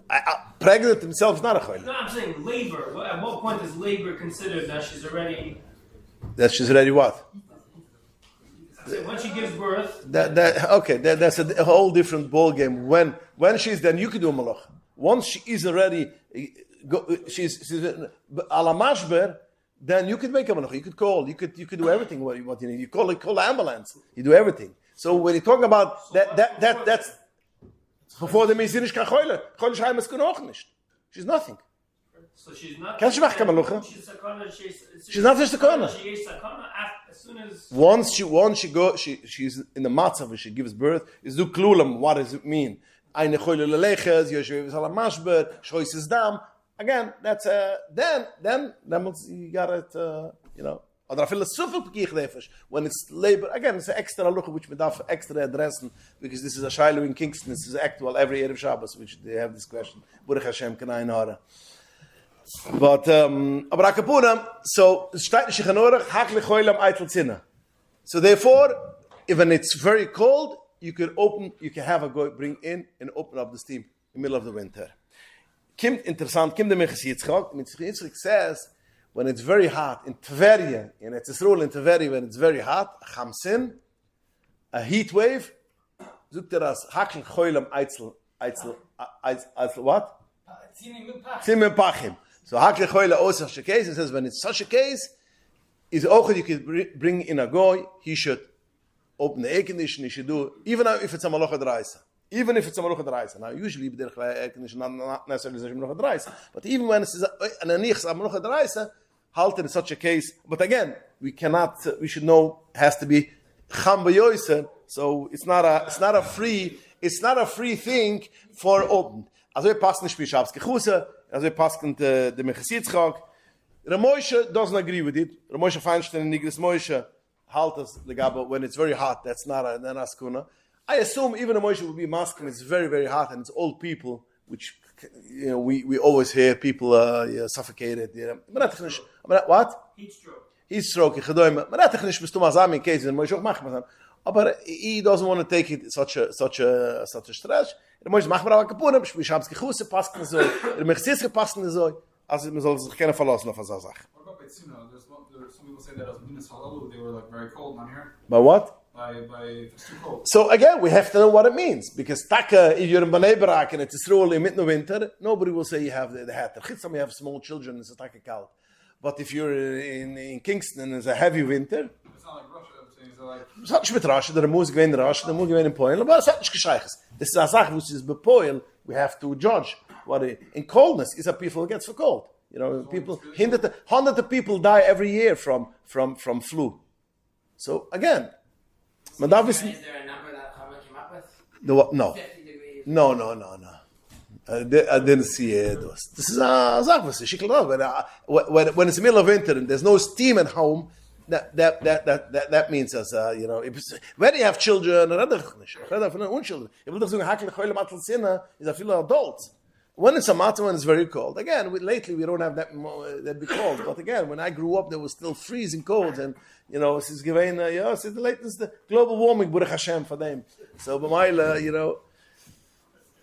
pregnant himself is not a choyle. No, I'm saying labor. At what point is labor considered that she's already... That she's already what? When she gives birth... That's a whole different ball game. When she's then, you can do a malach. Once she is already... She's ala mashber, then you could make a malach. You could call. You could do everything what you need. You call the ambulance. You do everything. So when you talk about that's... Before the mizinish kan choyle. Choyle shayim es auch nicht. She's nothing. So she's not... She's not just sakana. She's sakana as soon as... Once she's in the matzav when she gives birth, is du klulam, what does it mean? Eine choyle leleches, yoshev is ala mashber, shoyis is dam. Again, that's then you got it, Oder afil sufel pekich nefesh. When it's labor, again, it's an extra look which we have extra addressing, because this is a shiloh in Kingston, this is actual every Erev Shabbos, which they have this question. Baruch Hashem, kanai nara. But, aber akapunam, so, steigt shichanorach, hakle choylam eitel zinna. So therefore, when it's very cold, you can have a go, bring in and open up the steam in the middle of the winter. Kim de Mechas Yitzchak. Mechas Yitzchak says, when it's very hot, in Tveria, and it's a rule in Tveria, when it's very hot, chamsin, a heat wave, sucht as hakl choylam eitzel, what? Zimim pachim. So hakle choyle aus such a case, it says when it's such a case, is also you could bring in a goy, he should open the air conditioner, he should do, even if it's a malochet reisa. Even if it's a malochet reisa. Now, usually, the air conditioner not necessarily a malochet reisa. But even when it's an anichs a malochet reisa, halt in such a case. But again, we should know, has to be cham b'yoyser. So it's not a free thing for open. Also wir passen nicht Shabbat Gechuse, also wir passen the Mechasitzchak. Ramoshe doesn't agree with it. Ramoshe Feinstein and Nigris Moshe halt us the gaba when it's very hot. That's not an askuna. I assume even a Moshe will be masculine. It's very, very hot, and it's old people, which we always hear people suffocated. What? Heat stroke. In case but he doesn't want to take it such a stress. The Moshe mach mir aber kapunem, ich hab's gehuse passen so. Der Mechsis passen so. Also man soll sich keine verlassen auf so Sache. What about Betzina? There's some people say that as Minas Halalu, they were like very cold down here. By what? By it's too cold. So again, we have to know what it means, because taka, if you're in Bnei Brak and it's Israel in mid-winter, nobody will say you have the hat. You have small children, it's a taka cold. But if you're in Kingston and it's a heavy winter, it's not like Russia. Like es hat nicht mit Rasche, der muss gewinnen Rasche, der muss gewinnen in Polen, aber es hat nicht gescheiches. Das ist eine Sache, which is bepoil, we have to judge what in coldness is a people gets for cold. People, hundreds of people die every year from flu. So again, Is there a number that Chama came up with? No. 50 degrees. No. I didn't see it. This is a Sache, was ich when it's the middle of winter and there's no steam at home, that means as when you have children, is a few adults. When it's a matter when it's very cold. Again, lately we don't have that be cold. But again, when I grew up, there was still freezing cold, and it's given it's the latest global warming, Baruch Hashem for them. So, but it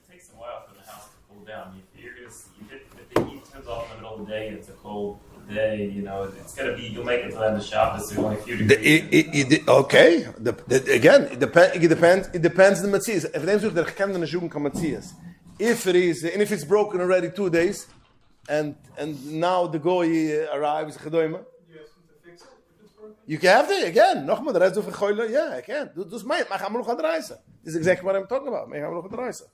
takes a while for the house to cool down. If the heat turns off in the middle of the day and it's a cold day, it's going to be, you'll make it to the end of Shabbos, so only a few degrees. Okay. Again, it depends on the Matthias. If they look, there can be a Matthias. If it's broken already 2 days, and now the goy arrives, you can have it again. Nochmal, the rest of the choyle, yeah, I can. Do this, mach amluch adreisa. This is exactly what I'm talking about. Mach amluch adreisa.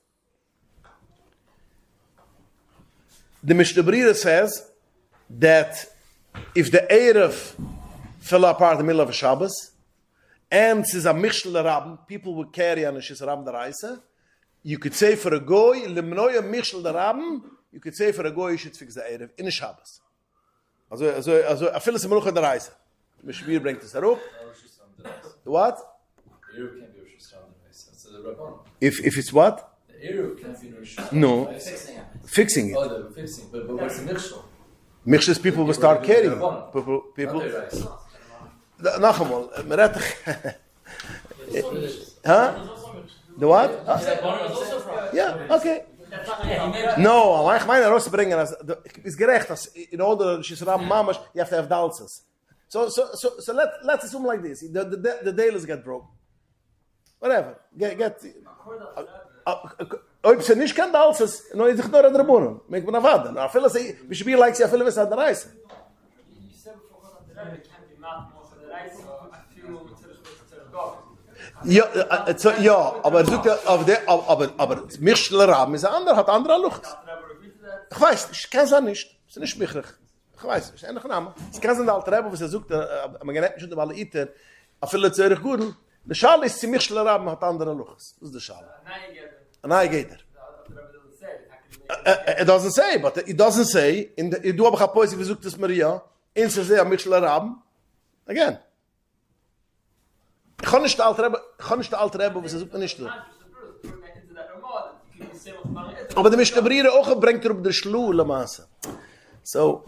The Mishnah Brira says that if the Erev fell apart in the middle of a Shabbos, and it's a Michel Rabban, people would carry on a Shis Rabban Daraisa, you could say for a goy, lemnoya Michel Rabban, you could say for a goy, you should fix the Erev in a Shabbos. Also, I feel it's a Melucha Daraisa. Mishnah Brira brings this up. What? The Eruv can't be Rosh Hashanah. That's the Rabban. If it's what? The Eruv can't be Rosh Hashanah. No. Fixing it. Oh, the fixing. But what's the Michel? Mixes people will start carrying. People. Nachamol, huh? The what? Yeah, okay. No, ich meine rausbringen, ist gerecht, dass in order Shisram Mamash, you have to have dalsas. So let's assume like this: the dailers get broke. Whatever, get. Ob sie nicht kann dalsas, no ich nur der Bonen. Make me navad. Na feel say, we should be like sie feel was at the rice. Ja, aber aber Mischler Ram ist hat andere Lucht. Ich weiß, ich kann es nicht. Es ist nicht michrig. Ich weiß, es ist ein Name. Es kann sein alter Rebbe, was sucht, man geht nicht alle Iter, a viele Zürich Gudel. Der Schal ist die Mischler Ram hat andere Lucht. Das ist der Schal. Nein, geht It doesn't say, but it doesn't say in the du hab gepoise versucht das Maria in se sehr Mischler Ram. Again. Ich kann nicht der alte Rebbe, was sucht nicht. Aber der Mishnah Brira auch bringt auf der Schlu la Masse. So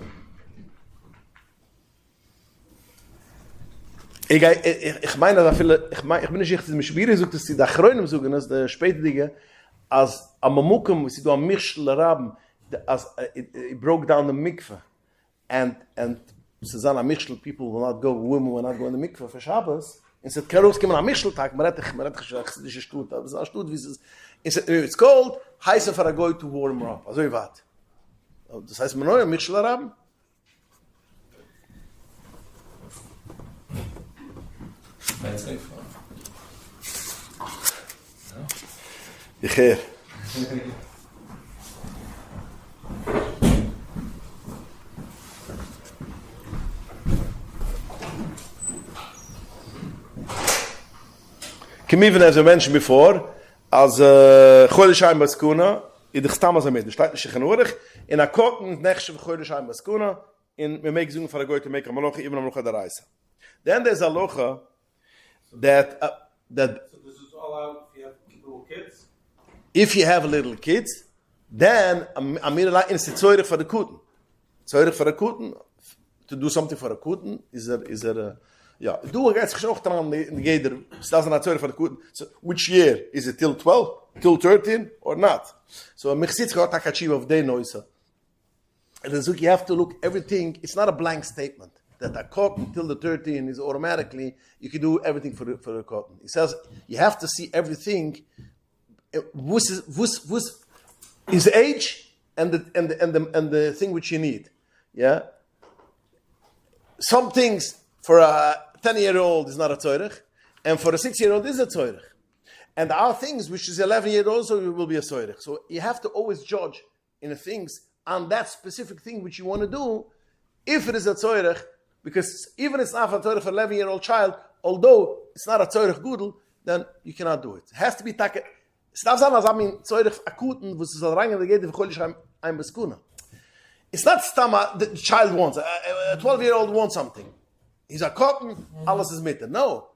ich meine da viele ich bin nicht sicher, dass Mishnah Brira sucht, dass die da Chronim suchen, dass der späte Dinge als am Mamukum, sie do am Mischel Rabben, as it broke down the mikveh, and Susanna Mischel people will not go, women will not go in the mikveh for Shabbos. Instead, Karos came on a Mischel tag, it's cold, heißer for a goy to warm her up. Also what? Das heißt, man neu mich schler haben. Ich her. Even as I mentioned before, as Chodesh Baskuna, in the Stam as a mid, steht nicht genoeg, in a cotton next of Chodesh Baskuna, in we make zoom for a go to make a malocha, even a malocha the reise. Then there's a locha that So this is all out if you have little kids? if you have little kids, then Amirala is the tzorich for the kuten. Tzorich for the kuten, to do something for a kuten, is there yeah, du gehst auch dran in the gader, stas na tzorich for the kuten. So which year? Is it till 12, till 13 or not? So mechsitz got a kachiv of day noisa. And then you have to look everything, it's not a blank statement. That a cotton till the 13 is automatically, you can do everything for the cotton. He says, you have to see everything, what's his age and the thing which you need. Yeah? Some things for a 10-year-old is not a tzorich, and for a 6-year-old is a tzorich. And there are things which is 11-year-old also will be a tzorich. So you have to always judge in the things on that specific thing which you want to do, if it is a tzorich, because even if it's not a tzorich for an 11-year-old child, although it's not a tzorich gudel, then you cannot do it. It has to be taket. It's not tzorich akuten, which is a rang in the gate of Chodesh Baskuna. It's not stama the child wants. A 12-year-old wants something. He's a cotton, alles is mitte. No.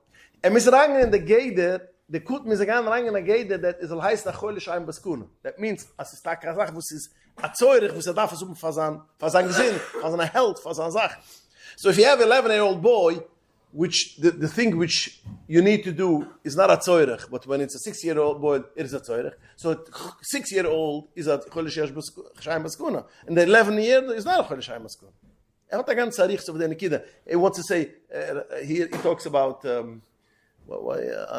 And Mr. Rangen in the gate, the kuten is again Rangen in the gate that is al heist a Chodesh Baskuna. That means, as it's taket azach, which is a tzorich, which is a daf asum fazan gesinn, fazan a held, fazan zach. So if you have an 11-year-old boy, which the thing which you need to do is not a tzorich, but when it's a 6-year-old boy, it is a tzorich. So 6-year-old is a Chodesh Baskuna. And the 11-year-old is not a Chodesh Baskuna. He wants to say, he talks about,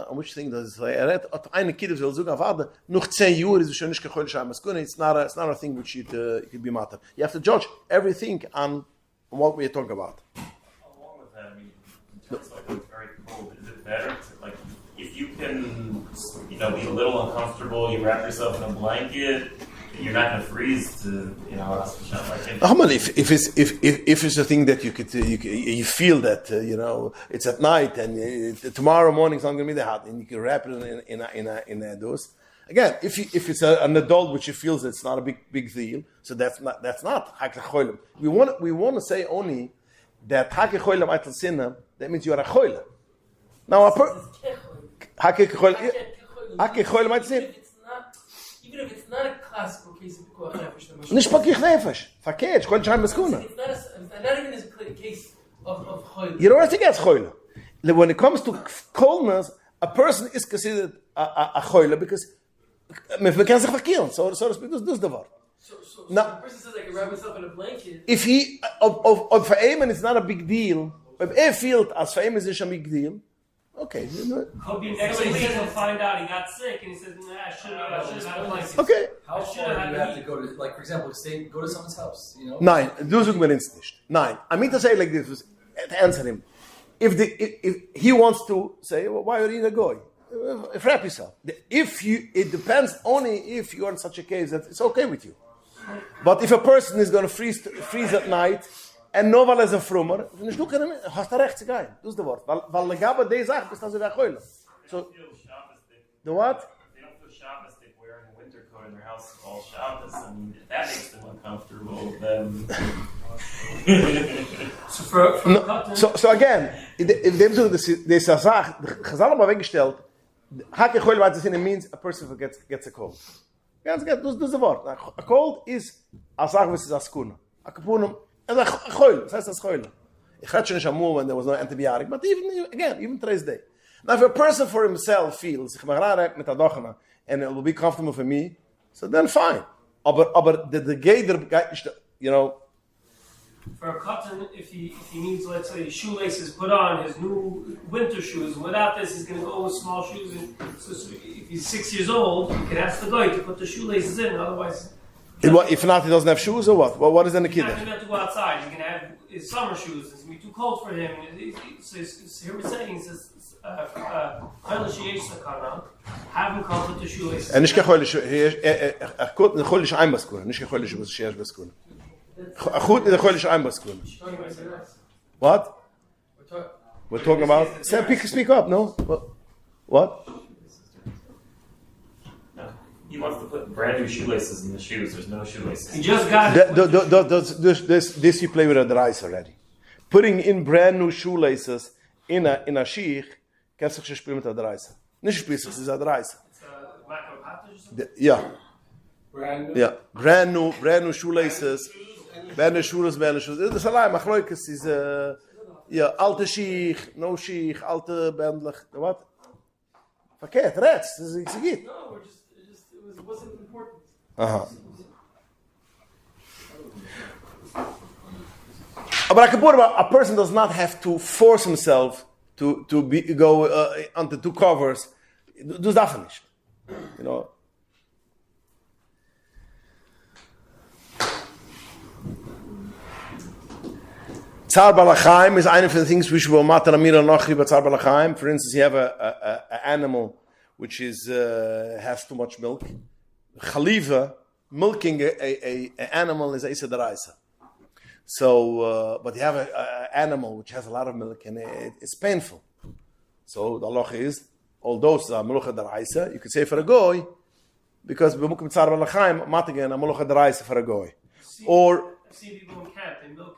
which thing does he say? Eine Kid will sagen, Vater, noch 10 Jahre ist schon nicht Chodesh Baskuna. It's not a thing which you could be matter. You have to judge everything on what we are talking about. Along with that, I mean, in terms of like it's very cold, is it better to, like, if you can, be a little uncomfortable, you wrap yourself in a blanket, you're not going to freeze to, if it's a thing that you feel that, it's at night and tomorrow morning it's not going to be that hot, and you can wrap it in a dose. Again, if it's an adult which you feels it's not a big deal, so that's not hakech choilem. We want to say only that hakech choilem aitel sinna. That means you are a choilem. Now hakech choilem aitel sinna. Even if it's not a classical case of pikuach nefesh, Nicht pikuach nefesh. Verkehrt. Chodesh Baskuna. It's not even a case of choilem. You don't have to get choilem. When it comes to coldness, a person is considered a choilem because man kann sich verkehren, so to speak, das the word. So the person says I can wrap myself in a blanket. If he, for him it's not a big deal, if feels as for him is a big deal, okay. He'll be next week he'll find out he got sick and he says, I should have had a blanket. Okay. How far do you have to go to, like, for example, go to someone's house, Nein, du suchen wir ins nicht. Nein, I mean to say like this, to answer him. If he wants to say, well, why are you a goy? Wrap yourself. It depends only if you are in such a case that it's okay with you. But if a person is going to freeze at night, and no one is a frummer, then du hast da recht zu gehen. Das ist das Wort. Weil le gabe die Sache bist also wegholen. So, the what? They don't feel Shabbos, they wearing a winter coat in their house all Shabbos. I mean, if that makes them uncomfortable, then... So again, in dem Sinne, das Sache, Chazal haben wir weggestellt, Hake choil what this means a person gets a cold. Ganz gut, das ist das Wort. A cold is a Sache, was ist a Skuna. A Kapunum, a choil, das heißt das choil. Ich hatte schon nicht amur when there was no antibiotic, but even today's day. Now if a person for himself feels, ich mache rein mit der Dochana, and it will be comfortable for me, so then fine. Aber the Gader, For a cotton, if he needs, let's say, shoelaces put on, his new winter shoes, without this, he's going to go with small shoes. And so if he's 6 years old, he can ask the guy to put the shoelaces in, otherwise, If not, he doesn't have shoes or what? Well, what is then the He's not kiddush? going to have to go outside. He's going to have his summer shoes. It's going to be too cold for him. Here we're saying, he says, have him come with the shoelaces. And nicht gehoilisch, gehoilisch einbaskuna, nicht gehoilisch was shesh baskuna. Achut is gehoilisch einbaskuna. What? We're talking about. Speak up, no? What? No. He wants to put brand new shoelaces in the shoes. There's no shoelaces. He just got This you play with a rice already. Putting in brand new shoelaces in a sheikh, kannst du schon spielen mit der Reise. Nicht spielen, es ist der Reise. Yeah. Brand new. Yeah. Brand new shoelaces. Brand new shoelaces, brand new shoes. Das ist allein, mach leukes, ist alte sheikh, no sheikh, alte bändlich, what? Verkehrt, rechts, das ist geht. No, it wasn't important. Aha. But a person does not have to force himself to go onto two covers. Das darf nicht. You know. Tzar Balachaim is one of the things which will matter Amirah Lnechry by Tzar Balachaim. For instance, you have an animal which is has too much milk. Chaliva, milking an animal is Eisa Daraisa. So, but you have an animal which has a lot of milk and it's painful. So the halacha is, although it's a melucha daraisa, you could say for a goy, because b'mukim tzar b'lachaim, matagen a melucha daraisa for a goy. Or I see people in camp, they milk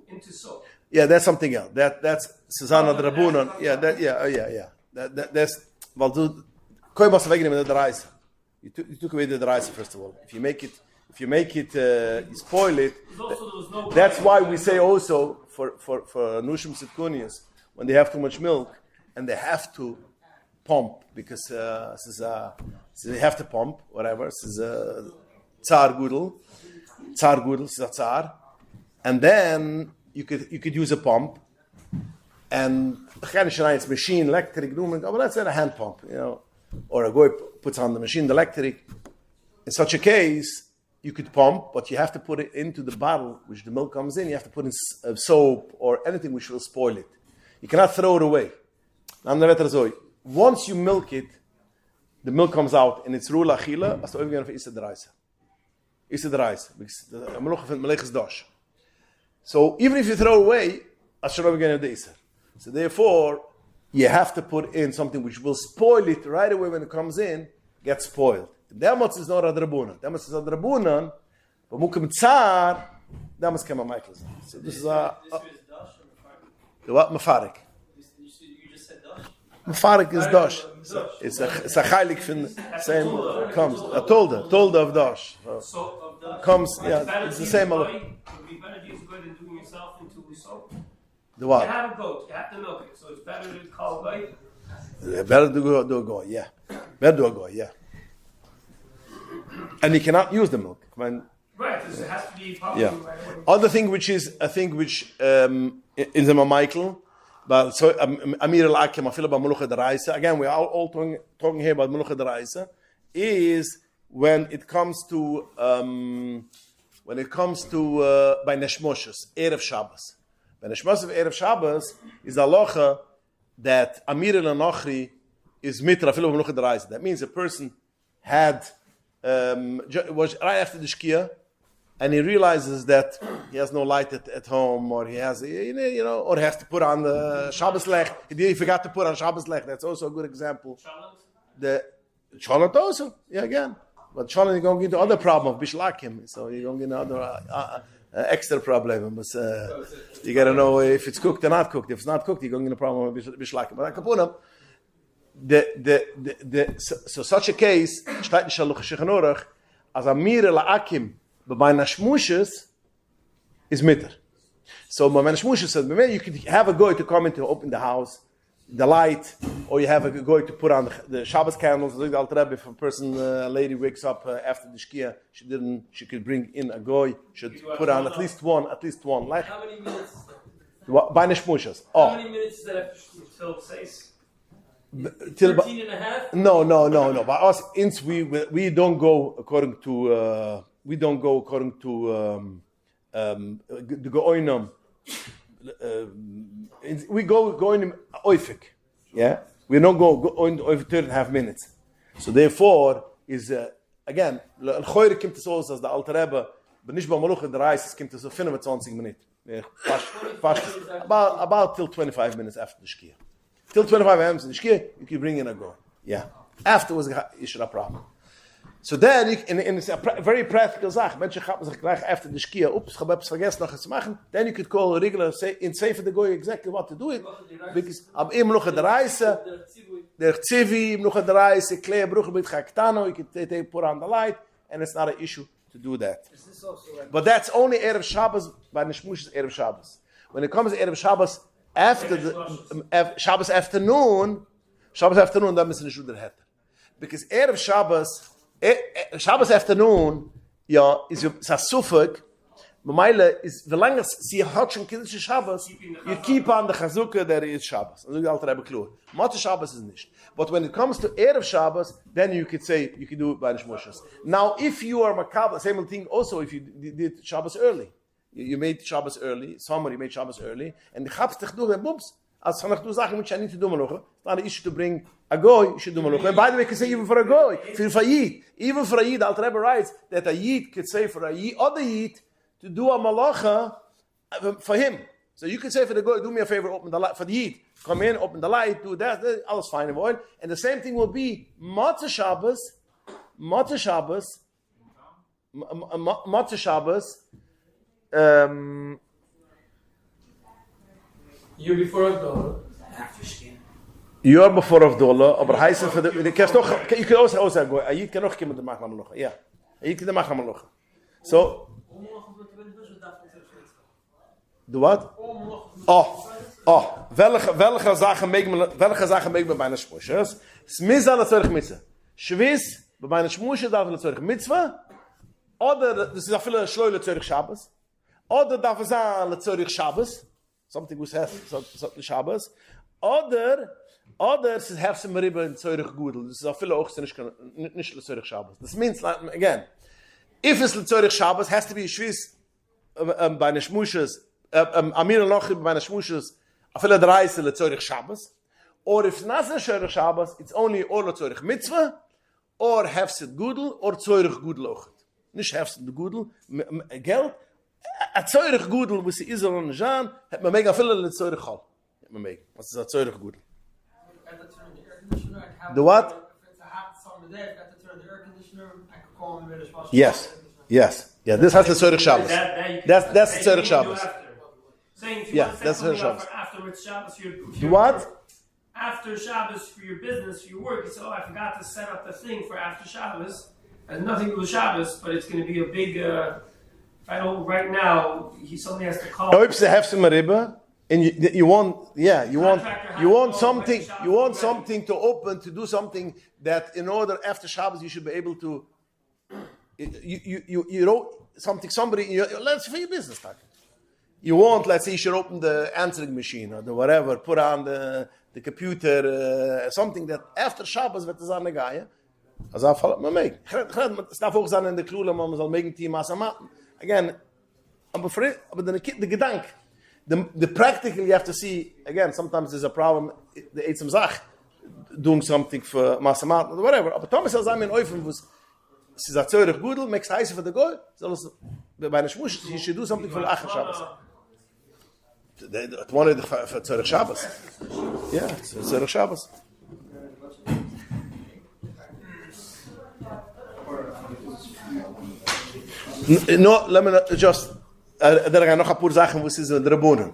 into soap. yeah, that's something else. That's Susanna Drabunon. Yeah, that's well, do koi must have the daraisa. You took away the daraisa first of all. If you make it, you spoil it. That's why we say also for nushim sitkunias when they have too much milk and they have to pump because so they have to pump whatever. This is a tsar gudel, this is a tsar, and then you could use a pump and it's machine electric, but let's say a hand pump, or a guy puts on the machine the electric. In such a case, you could pump, but you have to put it into the bottle which the milk comes in. You have to put in soap or anything which will spoil it. You cannot throw it away. Once you milk it, the milk comes out and it's rula achila. As to even for Issa Daraisa. Issa Daraisa. Because the melucha from Melech is dosh. So even if you throw away, as to even the Issa. So therefore, you have to put in something which will spoil it right away when it comes in, gets spoiled. Damals is not a drabunan. Damals is a drabunan, but mukim tsar, damals kema Michael. So this is a the what mafarik. You just said dash. Mafarik is dash. It's a chaylik from same comes. A tolda of dash. So of dash. Comes, yeah, it's the same. It would be better to use goat than doing yourself into soap. The You what? have a goat, you have to milk it, so it's better to call goat. Better do a go, yeah. Better do a go, yeah. And you cannot use the milk. Right, it has to be probably Yeah. right away. Other thing which is a thing which in the Michael, but so Amir al-Akim, I feel about Melucha Daraisa. Again, we are all talking here about Melucha Daraisa. Is when it comes to by Neshmoshes, Erev Shabbos. By Neshmoshes of Erev Shabbos is a halacha that Amir al-Lnechry is mitra filo Melucha Daraisa. That means a person had was right after the shkia, and he realizes that he has no light at home, or he has, or he has to put on the Shabbos lech. He forgot to put on Shabbos lech. That's also a good example. The Shalom also, yeah, again. But Shalom, you're going to get into other problem of bishlakim, so you're going to get another extra problem. But you got to know if it's cooked or not cooked. If it's not cooked, you're going to get a problem of bishlakim. But Akapunam. So such a case, steht nicht Halucha Shechanurach, as Amir la-Akim, but by Nashmushes, is mitter. So by Nashmushes says, you could have a goy to come in to open the house, the light, or you have a goy to put on the Shabbos candles. If a person, a lady wakes up after the Shkia, she could bring in a goy, should put on at least one light. How many minutes? By Nashmushes. How many minutes is that till says? 13 and a half? No. By us, we don't go according to we don't go according to the Go'oinam. We go in oifik. Yeah? We don't go in over 3.5 minutes. So therefore, is again, L'choire kommt es aus, als der Alter Rebbe, wenn nicht bei Maluch in der Reis, es kommt es so 25 minutes. Fast about till 25 minutes after the shkia. Till 25 minutes in the shkia, you can bring in a go. Yeah. Afterwards, you should have a problem. So then, it's a very practical Sache. Menschen haben sich gleich after the shkia, oops, ich habe etwas vergessen, noch etwas zu machen. Then you could call a regular, in Sefer the Goy exactly what to do it. Because am im Maluch in der Reis, der Tzivi, im Maluch in der Reis, Klei Bruch mit Chaktano, you can put on the light, and it's not an issue to do that. But that's only Erev Shabbos, by Nishmush is Erev Shabbos. When it comes to Erev Shabbos, after the Shabbos afternoon, then müssen wir schon hätten. Because Erev Shabbos afternoon, ja, is a Suffolk, Meile is, wie lange sie hat schon Kiddush Shabbos, you keep on the Chazukah that is Shabbos. Also the Alter Rebbe klar. Mother Shabbos is nicht. But when it comes to Erev Shabbos, then you could say, you can do it by Nishmushas. Now, if you are Makabah, same thing also if you did Shabbos early. You made Shabbos early, somebody made Shabbos early, and the Chabs dich durch, and boops, als van du Sachen, which I need to do Malocha, it's not an issue to bring a goy, you should do Malocha. And by the way, you can say even for a goy, for a Yid. Even for a Yid, Alter Rebbe writes that a Yid could say for a Yid, other Yid, to do a malacha for him. So you can say for the goy, do me a favor, open the light, for the Yid, come in, open the light, do that, alles fine and well. And the same thing will be Matzah Shabbos, Year before Avdollah. After Shkia. You're before Avdollah, aber heißen für the kannst doch, you can also sagen, a Yid kann noch kommen to machen malacha. Yeah. A Yid kann machen malacha. So do what? Welche Sachen make bei einer Schmusche? Smisa la tzorich mitzvah. Schwiss, bei einer Schmusche darf la tzorich mitzvah, oder, das ist a viele Schleu la tzorich Shabbos, oder darf es an la tzorich Shabbos, something which has Shabbos, oder es have some riba in tzorich Gudel, das ist a viele auch nicht la tzorich Shabbos. This means, again, if it's la tzorich Shabbos, has to be Schwiss, bei einer Schmusche, Amirah Lachri bei einer Schmusche, a viele Dreise la tzorich Shabbos, or if it's not la tzorich Shabbos, it's only or la tzorich mitzvah, or hefset Gudel, or tzorich Gudel auch. Nicht hefset Gudel, Geld, a tzorich Gudel, wo sie Israel und Jan, hat man mega viele la tzorich Chal. Hat man mega. Was ist a tzorich Gudel? The what? If it's a hot summer day, I've got to turn the air conditioner, I could call him in the Yes. Yeah, this has the tzorich Shabbos. That's the tzorich Shabbos. Saying if you Yeah, want to that's set something Shabbos. up for afterwards Shabbos, The what? After Shabbos for your business, for your work, you say, oh, I forgot to set up the thing for after Shabbos. It has nothing to do with Shabbos, but it's going to be a big, if I know right now, somebody has to call. If they have some riba, and you want something to open, to do something that in order after Shabbos you should be able to, you wrote something, let's for your business talk. You want, let's say, you should open the answering machine or the whatever, put on the computer, something that after Shabbos wird es an der Gaia. Also fällt man meg. Es darf auch sein in der Klule, man soll megen Team machen. Again, aber the Gedanke, the practical you have to see, again, sometimes there's a problem, the Eitzem Zach, doing something for Masamat or whatever. Aber Thomas soll sein in Eufen, wo es ist a Zürich Gudel, makes heiße für the Goy, soll es bei einer Schmusch, you should do something for Achar Shabbos. Het wanted for Tzorich Shabbos. Yeah, it's Tzorich Shabbos. No, let me just. There are noch a paar Sachen, was is the Rabunen.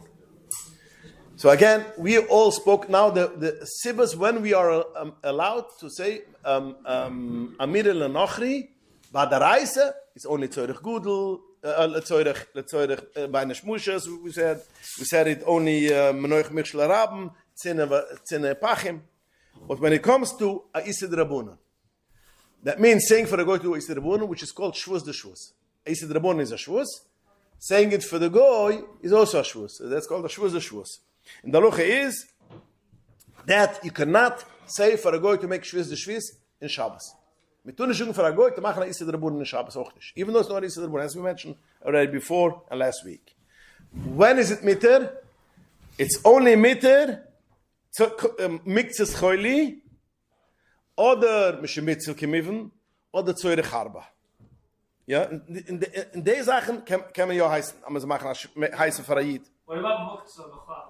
So again, we all spoke now the Sibbas when we are allowed to say Amirah Lנכרי, by the Reise, it's only Tzorich Gudel. Tzorich by Neshmushes, we said it only Menoich Michel Rabben, Tzine Pachim. But when it comes to Isid Rabunan, that means saying for the Goy to Isid Rabunan, which is called Shvus the Shvus. Isid Rabunan is a Shvus. Saying it for the Goy is also a Shvus. So that's called a Shvus the Shvus. And the Halacha is that you cannot say for a Goy to make Shvus the Shvus in Shabbos. Mit tun schon für a goy, to machen a isse der Rabunen in Shabbos auch nicht. Even though it's not isse der Rabunen, as we mentioned already before and last week. When is it mitter? It's only mitter mikzes choili oder mishemitzel kemiven oder zoire charba. Ja, in de Sachen kann man ja heißen, aber sie machen heißen Farayid. What about Muktzah b'chal?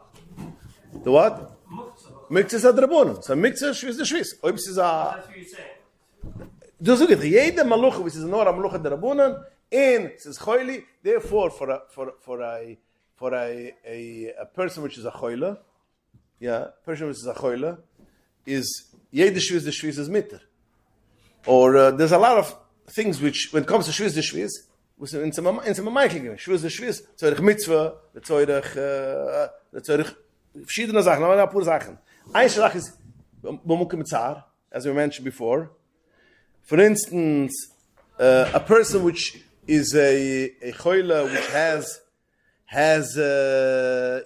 The what? Muktzah. Mikzes a Drabunen. So mikzes is the Schwiss. Ob es ist a... That's what you're saying. Du sagst, jede Maluche, which is nur a Maluche der Rabunen, in es ist choili, therefore for a person which is a choile, yeah, person which is a choile, is jede Schwiss the Schwiss is mitter. Or there's a lot of things which, when it comes to Schwiss the Schwiss, in some Michael gehen. Schwiss the Schwiss, zoirich Mitzvah, zoirich verschiedene Sachen, aber ein paar Sachen. Eine Sache ist, Bomuke mit Zar, as we mentioned before. For instance, a person which is a choile which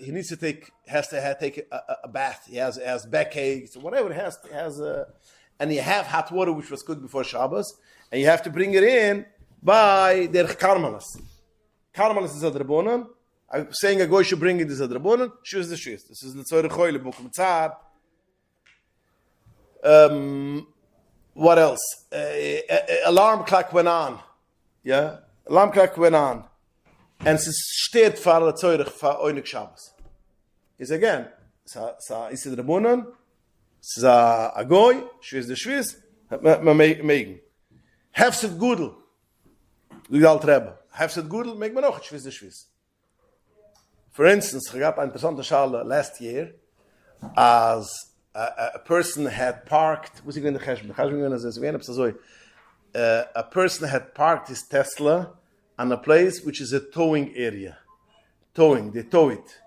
he needs to take a bath. He has backaches, whatever it has, and you have hot water which was good before Shabbos, and you have to bring it in by der Karmelis. Karmelis is a drabonon. I'm saying a goy should bring it as a drabonon. Shuz the shuz. This is the tzore choile book mitzad. What else? Alarm clock went on. Yeah, alarm clock went on, and es steht for the tzore for oinik Shabbos. Is again, sa is the drabonon. Sa a goy shuz the shuz. Ma megen. Hefset gudel. Du galt Rebbe. Hefset gudel meg man noch shuz the shuz. For instance, I got an interessante Schale last year, as a person had parked, was he going to Cheshbon? A person had parked his Tesla on a place which is a towing area. Towing, they tow it.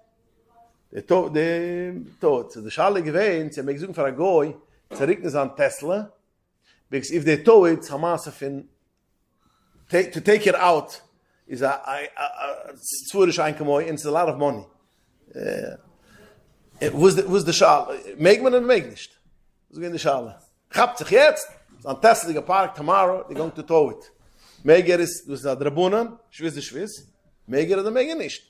They tow it. So the Schale gewähnt, sie haben gesagt für a Goy, zerricken sie an Tesla, because if they tow it, to take it out, is a Zwurish Einkommen, and it's a lot of money. It was the Schale. Meg man and meg nicht. Was geht in die Schale? Chabt sich jetzt, an Tesla geparkt, tomorrow, they're going to tow it. Meger ist, du sagst, Drabunan, Schwiss ist Schwiss, Meger oder Meger nicht.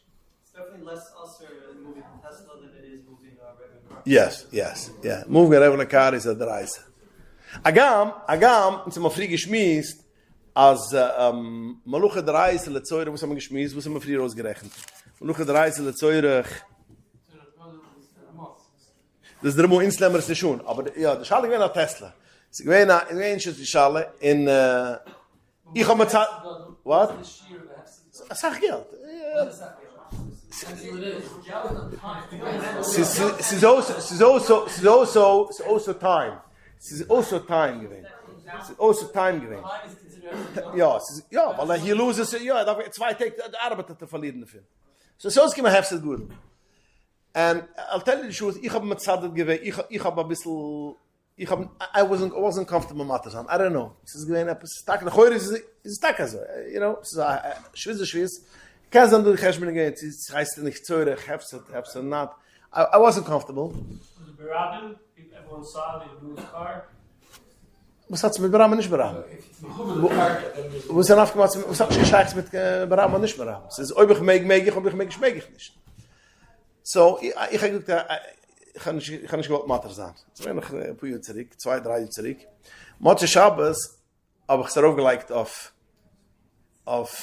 It's definitely less usher in moving Tesla than it is moving a regular car. Yes, yeah. Moving a regular car is a Reise. Agam, it's a free geschmiest, als Maluche der Reise le Zeure, was haben wir geschmiss, was haben wir früher ausgerechnet? Maluche der Reise le Zeure, das ist der Mo Inslemmer ist schon, aber ja, der Schale gewinnt an Tesla. Sie gewinnt an die Schale in, ich habe mir Zeit, what? Sag Geld. She's also time. She's also time gewinnt. She's also time gewinnt. Ja, weil he loses, ja, da 2 Tage Arbeit zu verlieren dafür. So it's going to have to do. And I'll tell you the truth, ich habe mit Zadet gewinnt, ich habe ein bisschen, I wasn't comfortable mit Mathe. I don't know. Es ist gewinnt, es ist Tag, heute ist es Tag also, you know, es ist Schwiss. Kannst du durch Cheshbon gehen, es heißt nicht Zürich, hab's not. I wasn't comfortable. Was it Barabin? Everyone saw that he blew his car. Was hat's mit Barabin nicht Barabin? Was hat aufgemacht, was hat gescheit mit Barabin nicht Barabin? Es ist, ob ich meg, ob ich nicht. So, ich habe gesagt, ich kann nicht gewollt Mater sein. Es war noch ein paar Jahre zurück, 2-3 Jahre zurück. Motsche Shabbos habe ich darauf gelegt auf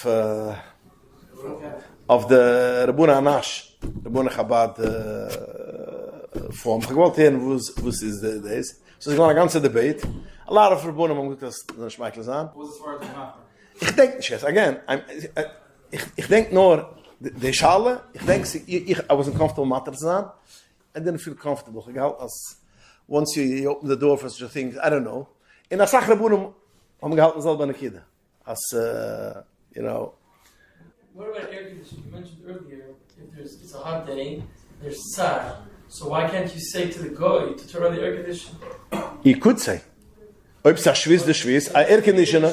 der Rabuna Anash, Rabuna Chabad form. Ich wollte hören, wo es ist das. So es war eine ganze Debate. A lot of Rabuna haben gesagt, das Schmeichel sein. Wo ist das Wort gemacht? Ich denke, again, ich denke nur, die Schale, ich denke, I wasn't comfortable matter zu sein. I didn't feel comfortable. Once you open the door for such a thing, I don't know. In Asach Rabuna haben gehalten selber eine Kide. As, you know. What about air conditioning? You mentioned earlier, if it's a hot day, there's tzar. So why can't you say to the goy to turn on the air conditioner? You could say. Ob es a Schwiss, a air conditioner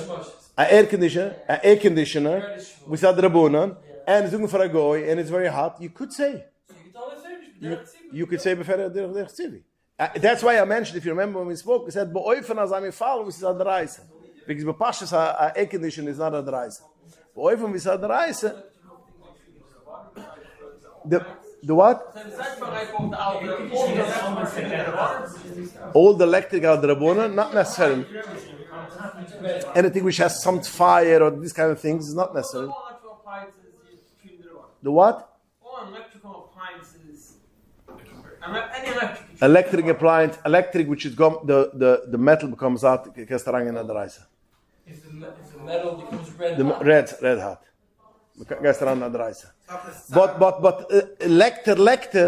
with a Drabunan, and it's looking for a goy, and it's very hot, you could say. So you can tell the same. You could say before the That's why I mentioned, if you remember when we spoke, we said, Bo'oifen as I'm fall, which is a Reise. because the Pashas a air condition is not a reise. But even we said the reise, the what? All the electric out the Rabona, not necessarily. Anything which has some fire or these kind of things is not necessary. The what? All electrical appliances. Any electric. Electric appliance, electric which is the metal becomes out, kastarang in the reise. If the metal becomes red The hot. red hot. Kastarang in the reise. But electric,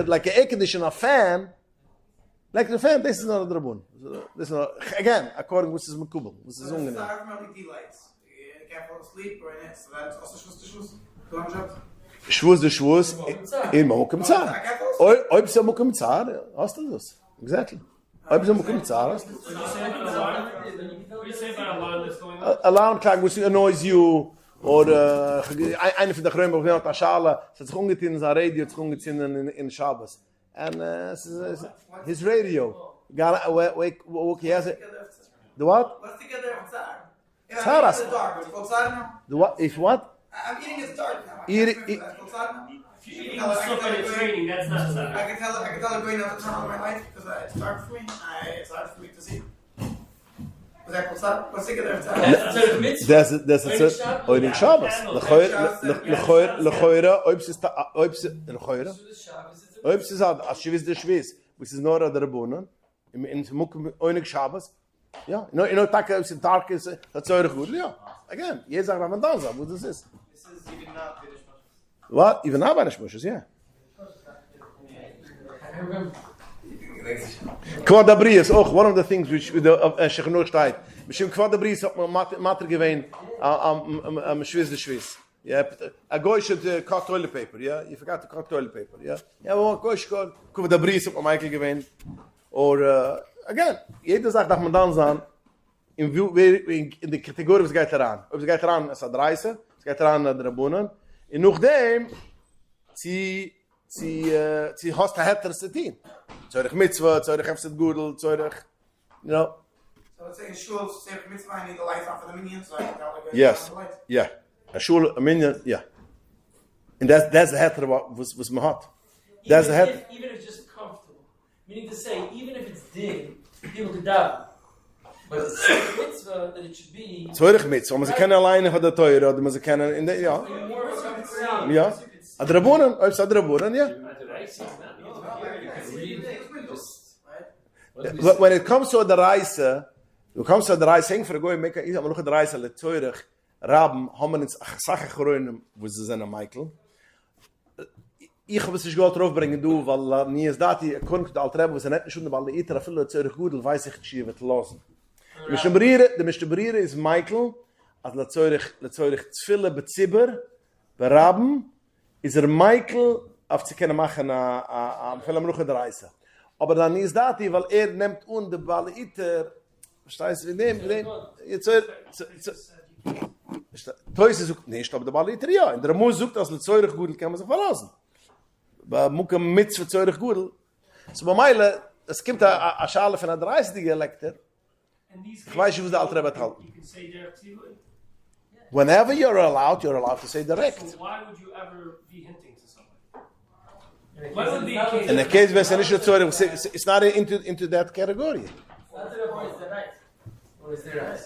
like an air conditioner fan, electric fan, this is not a drabun. This is not, again, according to this is Makubal. This is ungenehm. LED lights. You can't fall asleep or anything, so that's also Schwuss. Schwuss de Schwuss in Mokum Tzar. Ob se Mokum Tzar, hast du das? Exactly. Ob se Mokum Tzar, hast du das? What do you say about alarm that's going on? Alarm clock, which annoys you, or eine von der Grömer, auf der Schale, es hat sich umgezogen in sein Radio, es hat sich umgezogen in Shabbos. And his radio, he has it. The what? What's together of Tzar? Tzar, I'm eating in the dark. It's called Tzar now? The what? If what? I'm eating in the dark now. It's called Tzar now? If you're eating stuff and it's raining, that's not sad. I can tell it going out to turn on my light because it's dark for me. It's hard for me to see. Is that called Tzar? What's together of Tzar? There's a Oining Shabbos. Lechoira, Oibs is out, as Shviz de Shviz, which is Nora the Rabunan, in Oining Shabbos. Yeah, you know, Taka is dark, is that's very good. Yeah, again, Yezak Ramadan, what is this? This is even not British. What? Even now, British Moshes, yeah. Kvadabrius, oh, one of the things which the Shechnur Shtayt. Mishim Kvadabrius, Mater Gewein, Shviz de Shviz. Yeah, a guy should cut toilet paper. Yeah, you forgot to cut toilet paper. Yeah, well, a guy should cover the breeze of Michael Gewin. Or again, jeder sagt, dass man dann sagen, in der Kategorie, was geht daran? Ob es geht daran, es hat Reise, es geht daran, der Rabunen. Und nachdem, sie hast ein härteres Team. Zurich Mitzvah, Zurich Hefset Gudel, Zurich, you know. So let's say in Shul, say for Mitzvah, I need the lights on for the minions, so I can tell the Yes, yeah. A shul, a minyan, yeah. And that's the heter was mahat. That's the heter. Even if it's just comfortable. Meaning to say, even if it's din, people could die. But it's a mitzvah that it should be. Zurich mitzvah, man sie kennen alleine von der Teure, oder man sie kennen in der, ja. Ja. Adrabunen, ob es Adrabunen, ja. When it comes to the Reise, hang for the goy, make a, I'm look at the Reise, le Teurich, Raben, haben uns Sache geroinen, wo sie sind am Michael. Ich habe es nicht gut draufbringen, du, weil nie ist das, die Kunst der Altrebe, wo sie nicht schon, weil die Iter viele Zürich Gudel, weiß ich, die wird lassen. Der Mischte ist Michael, als le Zürich Zfille bezibber, bei Raben, ist Michael, auf zu können machen, am Film noch in der Reise. Aber dann ist das, weil nimmt und der Ball Iter, verstehst du, wir nehmen, Toise sucht nicht, aber der Balliter ja. In der Mus sucht, dass der Zürich Gudel kann man sich verlassen. Bei Mucke mit für Zürich Gudel. So bei Meile, es gibt eine Schale von einer 30-jährigen Lektor. Ich weiß nicht, was der Alter hat. Whenever you're allowed to say direct. So why would you ever be hinting to somebody? What would be a case? In the case where it's not Zürich, it's not into that category. What is the right?